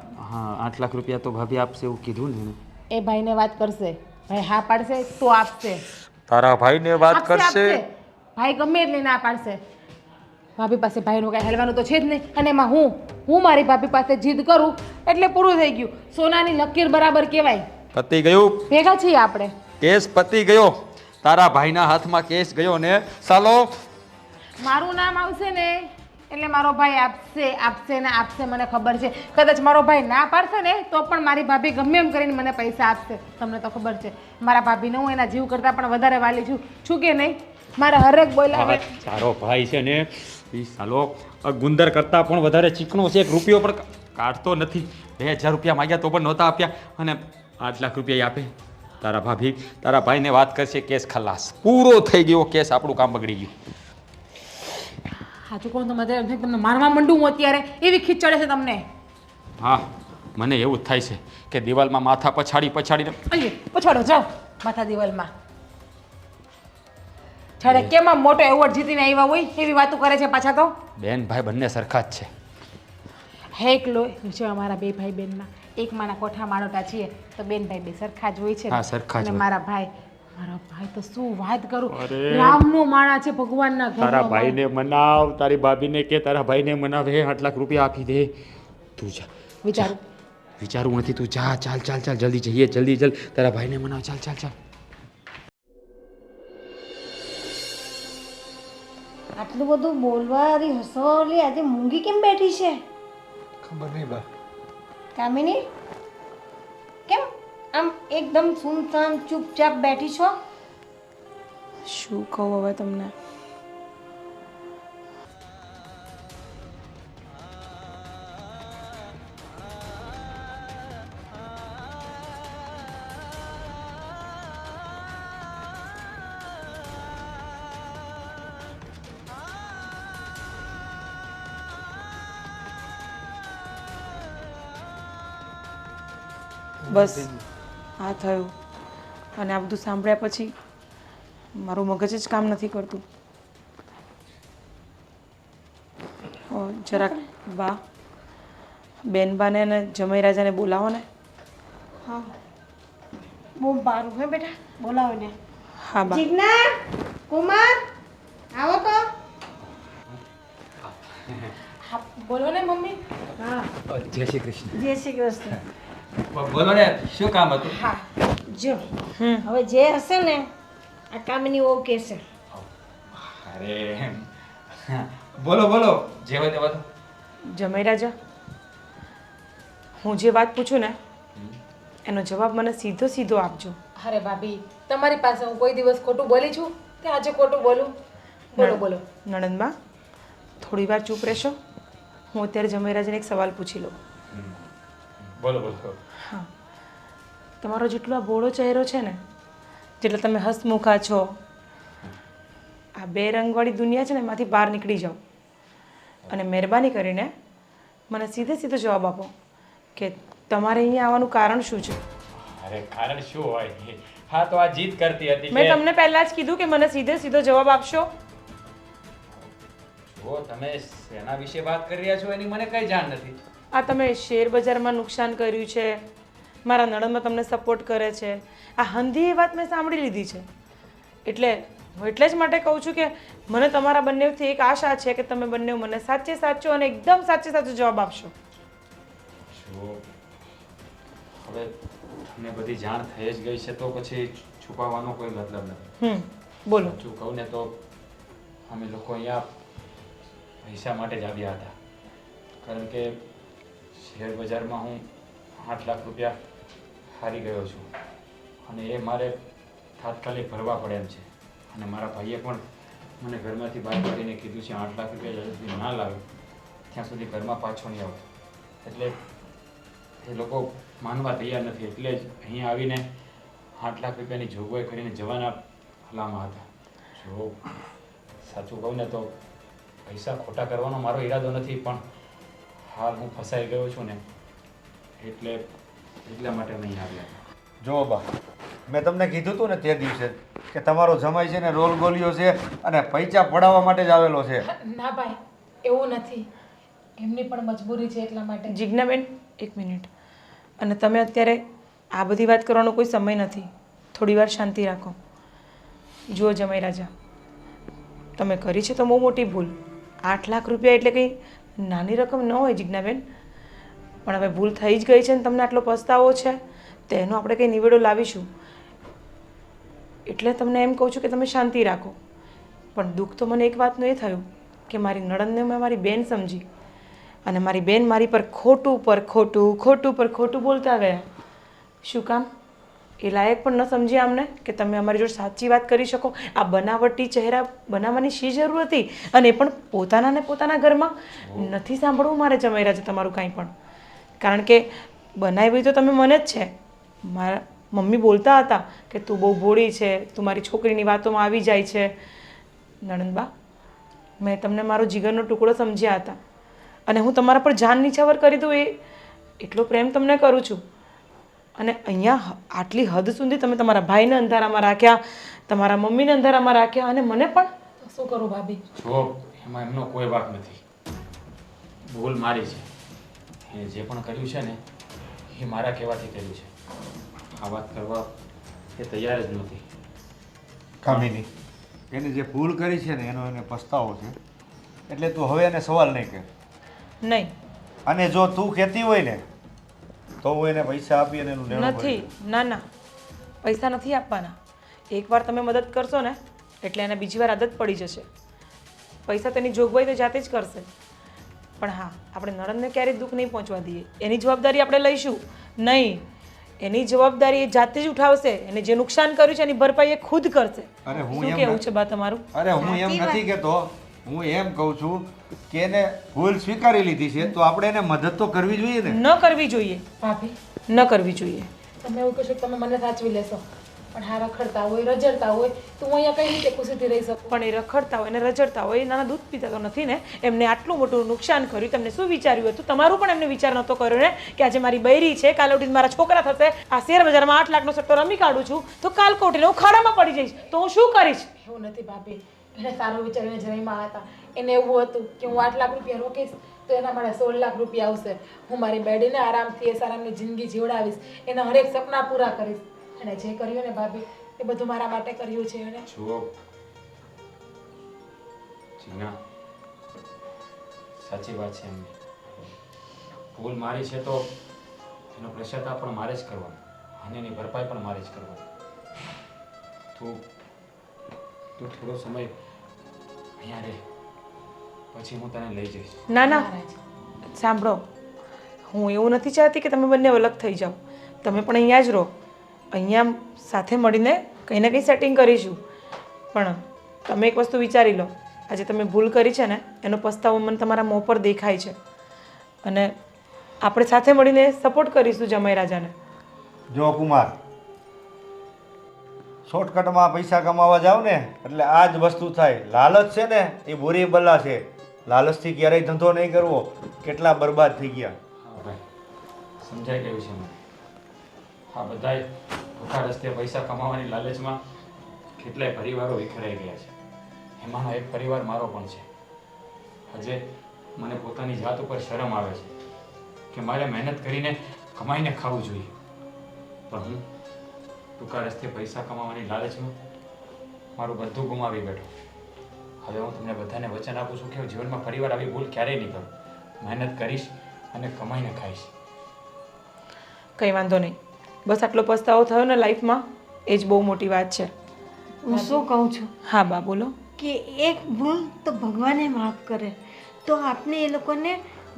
8 લાખ રૂપિયા તો ભાભી આપશે એવું કીધું ને. એ ભાઈને વાત કરશે, ભાઈ હા પાડશે તો આપશે. તારા ભાઈને વાત કરશે? ભાઈ ગમે એટલે ના પાડશે. ભાભી પાસે ભાઈનું કાંઈ હેલવાનું તો છે જ નહીં. અને એમાં હું મારી ભાભી પાસે જીદ કરું એટલે પૂરું થઈ ગયું. સોનાની લકીર બરાબર કહેવાય. પતી ગયું. ભેગા છીએ આપણે. કેસ પતી ગયો. તારા ભાઈના હાથમાં કેસ ગયો ને સાલો. મારું નામ આવશે ને એટલે મારો ભાઈ આપશે ને આપશે. મને ખબર છે કદાચ મારો ભાઈ ના પાડશે ને તો પણ મારી ભાભી ગમે એમ કરીને મને પૈસા આપશે. તમને તો ખબર છે મારા ભાભીને હું એના જીવ કરતાં પણ વધારે વાલી છું કે નહીં? મારા હરેક બોલાવે. તારો ભાઈ છે ને એ સાલો ગુંદર કરતાં પણ વધારે ચીકણો છે. 1 રૂપિયો પણ કાઢતો નથી. 2000 રૂપિયા માંગ્યા તો પણ નહોતા આપ્યા, અને 8 લાખ રૂપિયા આપે. તારા ભાભી તારા ભાઈને વાત કરશે, કેસ ખલાસ, પૂરો થઈ ગયો કેસ, આપણું કામ બગડી ગયું. સાચું કહું તો તમને મારવા માંડું હું અત્યારે, એવી ખીચ ચડે છે તમને. હા, મને એવું જ થાય છે કે દિવાલમાં માથા પછાડીને અહીંયા પછાડો જાઓ માથા દિવાલમાં. છાડે કેમ આમ મોટો એવોર્ડ જીતીને આવ્યા હોય એવી વાતો કરે છે પાછા તો. બેન ભાઈ બંને સરખા જ છે. હેક લો છે અમારા બે ભાઈ બહેનના એક માના કોઠા માળોટા છીએ તો બેન ભાઈ બે સરખા જ હોય છે ને. હા, સરખા જ અને હોય. મારા ભાઈ તો શું વાત કરું, અરે. રામનો માણા છે, ભગવાનના ઘરનો તારા માણા. ભાઈને મનાવ, તારી ભાભીને કે તારા ભાઈને મનાવે, 8 લાખ રૂપિયા આપી દે. તું જા. વિચારું વિચારવું નથી, તું જા, ચાલ જલ્દી જઈએ, જલ્દી તારા ભાઈને મનાવ, ચાલ. આટલું બધું બોલવાળી હસવાળી આજે મૂંગી કેમ બેઠી છે? ખબર નહીં બા. કામિની કેમ આમ એકદમ સુનસાન ચૂપચાપ બેઠી છો? શું કહું હવે તમને? બસ આ થયું અને આ બધું સાંભળ્યા પછી મારું મગજ જ કામ નથી કરતું. જરાક બા બેનબાને અને જમાઈ રાજાને બોલાવો ને. હા બહુ સારું હે બેટા, બોલાવો ને. હા બા. જીજ્ઞા, કુમાર આવો તો. હા બોલો ને મમ્મી. હા જય શ્રી કૃષ્ણ. જય શ્રી કૃષ્ણ. બોલો ને, શું કામ હતું? હા જો હવે જે હશે ને આ કામની ઓ કહેશે. અરે બોલો જે હોય તે વાત. જમાઈ રાજા, હું જે વાત પૂછું ને એનો જવાબ મને સીધો આપજો. અરે ભાભી તમારી પાસે હું કોઈ દિવસ ખોટું બોલી છું કે આજે ખોટું બોલું? બોલો. નણંદબા, થોડી વાર ચૂપ રહેશો? હું અત્યારે જમાઈ રાજાને એક સવાલ પૂછી લઉં. બોલો. હા, તમારો જેટલો આ ભોળો ચહેરો છે ને, જેટલા તમે હસમુખા છો, આ બે રંગવાળી દુનિયા છે ને એમાંથી બહાર નીકળી જાઓ અને મહેરબાની કરીને મને સીધો જવાબ આપો કે તમારે અહીંયા આવવાનું કારણ શું છે? અરે કારણ શું હોય? હા તો આ જીદ કરતી હતી મેં તમને પહેલા જ કીધું કે મને સીધો જવાબ આપશો. જો તમે શેના વિશે વાત કરી રહ્યા છો એની મને કઈ જાણ નથી. આ તમે શેર બજારમાં નુકસાન કર્યું છે, મારા નણંદમાં તમને સપોર્ટ કરે છે, આ હંધી એ વાત મેં સાંભળી લીધી છે. હું એટલે જ માટે કહું છું કે મને તમારા બંનેથી એક આશા છે કે તમે બંને મને સાચો અને એકદમ સાચો જવાબ આપશો. જો હવે તમને બધી જાણ થઈ જ ગઈ છે તો પછી છુપાવવાનો કોઈ મતલબ નથી. બોલો. સાચું કહું ને તો અમે લોકો અહીંયા પૈસા માટે જ આવ્યા હતા, કારણ કે શેર બજારમાં હું 8 લાખ રૂપિયા હારી ગયો છું અને એ મારે તાત્કાલિક ભરવા પડે એમ છે. અને મારા ભાઈએ પણ મને ઘરમાંથી બહાર કાઢીને કીધું છે 8 લાખ રૂપિયા જ્યાં સુધી ના લાવે ત્યાં સુધી ઘરમાં પાછો નહીં આવતો. એટલે એ લોકો માનવા તૈયાર નથી, એટલે જ અહીંયા આવીને 8 લાખ રૂપિયાની જોગવાઈ કરીને જવાના હલામાં હતા. જો સાચું કહું ને તો પૈસા ખોટા કરવાનો મારો ઈરાદો નથી, પણ હાલ હું ફસાઈ ગયો છું ને એટલા માટે નહીં આવ્યા. જો બા, મેં તમને કીધું હતું ને તે દિવસે કે તમારો જમાઈ છે ને રોલ ગોલિયો છે અને પૈસા પડાવવા માટે જ આવેલો છે. ના ભાઈ એવું નથી, એમની પણ મજબૂરી છે એટલા માટે. જિજ્ઞાબેન, એક મિનિટ. અને તમે અત્યારે આ બધી વાત કરવાનો કોઈ સમય નથી, થોડી વાર શાંતિ રાખો. જુઓ જમાઈ રાજા, તમે કરી છે તો બહુ મોટી ભૂલ. 8 લાખ રૂપિયા એટલે કંઈ નાની રકમ ન હોય જિજ્ઞાબેન, પણ હવે ભૂલ થઈ જ ગઈ છે ને તમને આટલો પસ્તાવો છે તો એનો આપણે કંઈ નિવેડો લાવીશું. એટલે તમને એમ કહું છું કે તમે શાંતિ રાખો. પણ દુઃખ તો મને એક વાતનું એ થયું કે મારી નણંદને મેં મારી બેન સમજી અને મારી બેન મારી પર ખોટું બોલતા ગયા. શું કામ? એ લાયક પણ ન સમજ્યા અમને કે તમે અમારી જોડે સાચી વાત કરી શકો. આ બનાવટી ચહેરા બનાવવાની શી જરૂર હતી? અને એ પણ પોતાના ઘરમાં. નથી સાંભળવું મારે જમાઈ રાજા તમારું કાંઈ પણ, કારણ કે બનાવી તો તમે મને જ છે. મારા મમ્મી બોલતા હતા કે તું બહુ ભોળી છે, તું મારી છોકરીની વાતોમાં આવી જાય છે. નણંદબા, મેં તમને મારો જીગરનો ટુકડો સમજ્યા હતા અને હું તમારા પર જાન નિછાવર કરી દઉં એટલો પ્રેમ તમને કરું છું અને અહીંયા આટલી હદ સુધી તમે તમારા ભાઈને અંધારામાં રાખ્યા, તમારા મમ્મીને અંધારામાં રાખ્યા અને મને પણ. તો શું કરું ભાભી? જો એમાં એમનો કોઈ વાંક નથી. ભૂલ મારી છે. એ જે પણ કર્યું છે ને એ મારા કહેવાથી કર્યું છે. આ વાત કરવા એ તૈયાર જ નહોતી. કામિની, એને જે ભૂલ કરી છે ને એનો એને પસ્તાવો છે, એટલે તું હવે એને સવાલ નહીં કર. નહીં, અને જો તું કહેતી હોય ને તો હું એને પૈસા આપી અને એનું લેણું ભરી નથી, ના ના, પૈસા નથી આપવાના. એકવાર તમે મદદ કરશો ને એટલે એને બીજી વાર આદત પડી જશે. પૈસા તેની જોગવાઈ તો જાતે જ કરશે. પણ હા, આપણે નણંદને ક્યારેય દુઃખ નહીં પહોંચવા દઈએ. એની જવાબદારી આપણે લઈશું નહીં. એની જવાબદારી એ જાતે જ ઉઠાવશે. એને જે નુકસાન કર્યું છે એની ભરપાઈ એ ખુદ કરશે. અરે હું શું એમ કેવું છે બા તમારું? અરે હું એમ નથી કહેતો, હું એમ કહું છું કે એને ભૂલ સ્વીકારી લીધી છે તો આપણે એને મદદ તો કરવી જોઈએ ને. ન કરવી જોઈએ, ભાભી, ન કરવી જોઈએ. તમે એવું કહેશો કે તમે મને સાચવી લેશો, પણ હા રખડતા હોય, રજડતા હોય તો હું અહીંયા કઈ રીતે ખુશીથી રહી શકું? પણ એ રખડતા હોય ને રજડતા હોય, નાના દૂધ પીતા તો નથી ને. એમને આટલું મોટું નુકસાન કર્યું, તમને શું વિચાર્યું હતું? તમારું પણ એમને વિચાર નહોતો કર્યો ને કે આજે મારી બૈરી છે, કાલે ઉઠીને મારા છોકરા થશે, આ શેર બજારમાં 8 લાખનો સટ્ટો રમી કાઢું છું તો કાલ કોટીને હું ખાડામાં પડી જઈશ તો હું શું કરીશ? એવું નથી ભાભી, એને સારું વિચારીને જમીમાં હતા. એને એવું હતું કે હું 8 લાખ રૂપિયા રોકીશ તો એના માટે 16 લાખ રૂપિયા આવશે. હું મારી બેડીને આરામથી એ સારામની જિંદગી જીવડાવીશ, એના હરેક સપના પૂરા કરીશ. અને જે કર્યું ને ભાભી એ બધું મારા માટે કર્યું છે એને. જુઓ જીના, સાચી વાત છે એમની. ભૂલ મારી છે તો એનો પશ્ચાતાપ પણ મારે જ કરવાનો અને એની ભરપાઈ પણ મારે જ કરવાની. તું થોડો સમય અહીંયા રહે, પછી હું તને લઈ જઈશ. ના ના, સાંભળો, હું એવું નથી ચાહતી કે તમે બંને અલગ થઈ જાઓ. તમે પણ અહીંયા જ રહો. અહીંયા સાથે મળીને કંઈ ને કંઈ સેટિંગ કરીશું. પણ તમે એક વસ્તુ વિચારી લો, આજે તમે ભૂલ કરી છે ને એનો પસ્તાવો મને તમારા મોં પર દેખાય છે અને આપણે સાથે મળીને સપોર્ટ કરીશું જમાઈ રાજાને. જો કુમાર, શોર્ટકટમાં પૈસા કમાવા જાવ ને એટલે આ જ વસ્તુ થાય. લાલચ છે ને એ બુરી બલા છે. લાલચથી ક્યારેય ધંધો નહીં કરવો. કેટલા બરબાદ થઈ ગયા. હા ભાઈ, સમજાઈ ગયું છે મને. આ બધાય ખોટા રસ્તે પૈસા કમાવાની લાલચમાં કેટલાય પરિવારો વિખરાઈ ગયા છે. એમાંનો એક પરિવાર મારો પણ છે. આજે મને પોતાની જાત ઉપર શરમ આવે છે કે મારે મહેનત કરીને કમાઈને ખાવું જોઈએ, પણ હું ટૂંકા રસ્તે પૈસા કમાવાની લાલચમાં મારું બધું ગુમાવી બેઠો. હવે હું તમને બધાને વચન આપું છું કે હું જીવનમાં ફરીવાર આવી ભૂલ ક્યારેય નહીં કરું. મહેનત કરીશ અને કમાઈને ખાઈશ. કંઈ વાંધો નહીં, બસ આટલો પસ્તાવો થયો ને લાઈફમાં એ જ બહુ મોટી વાત છે. હું શું કહું છું હા બા બોલો. કે એક ભૂલ તો ભગવાને માફ કરે, તો આપણે એ લોકોને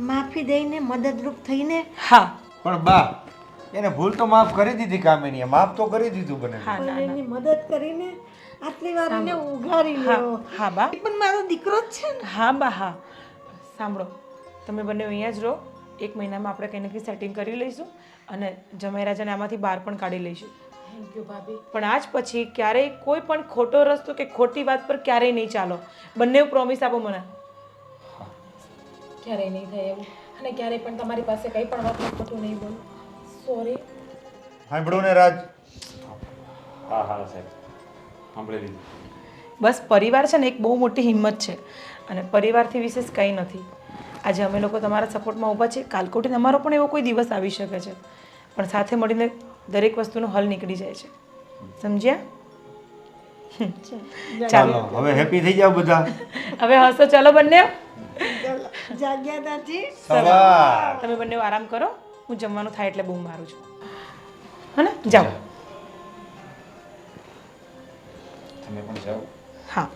માફી દઈને મદદરૂપ થઈને. હા પણ બા, એને ભૂલ તો માફ કરી દીધી કામિનીએ, માફ તો કરી દીધું બને. હા ના ના, એની મદદ કરીને આટલી વાર એને ઉઘારી હા લ્યો. હા બા, એ પણ મારો દીકરો જ છે ને. હા બા હા. સાંભળો, તમે બંને અહીંયા જ રહો. 1 મહિનામાં આપણે કંઈ ને કંઈ સેટિંગ કરી લઈશું અને જમાઈ રાજાને આમાંથી બહાર પણ કાઢી લઈશું. થેન્ક યુ ભાભી. પણ આજ પછી ક્યારેય કોઈ પણ ખોટો રસ્તો કે ખોટી વાત પર ક્યારેય નહીં ચાલો. બંને પ્રોમિસ આપો મને. ક્યારેય નહીં થાય એવું, અને ક્યારેય પણ તમારી પાસે કંઈ પણ વાત ખોટું નહીં બોલું. સોરી. સાંભળો ને રાજ. હા હા સાહેબ, સાંભળી લીધું. બસ પરિવાર છે ને એક બહુ મોટી હિંમત છે અને પરિવારથી વિશેષ કંઈ નથી. આજે અમે લોકો તમારા સપોર્ટમાં ઊભા છીએ. કાલકોટીને અમારો પણ એવો કોઈ દિવસ આવી શકે છે, પણ સાથે મળીને દરેક વસ્તુનો હલ નીકળી જાય છે. સમજ્યા? ચાલો હવે હેપી થઈ જાવ બધા. હવે હસો ચાલો બંને. જાગ્યા દાદી. સવાર. તમે બંને આરામ કરો. હું જમવાનું થાય એટલે બહુ મારું છું. હા ને, જાઓ. તમે પણ જાઓ. હા.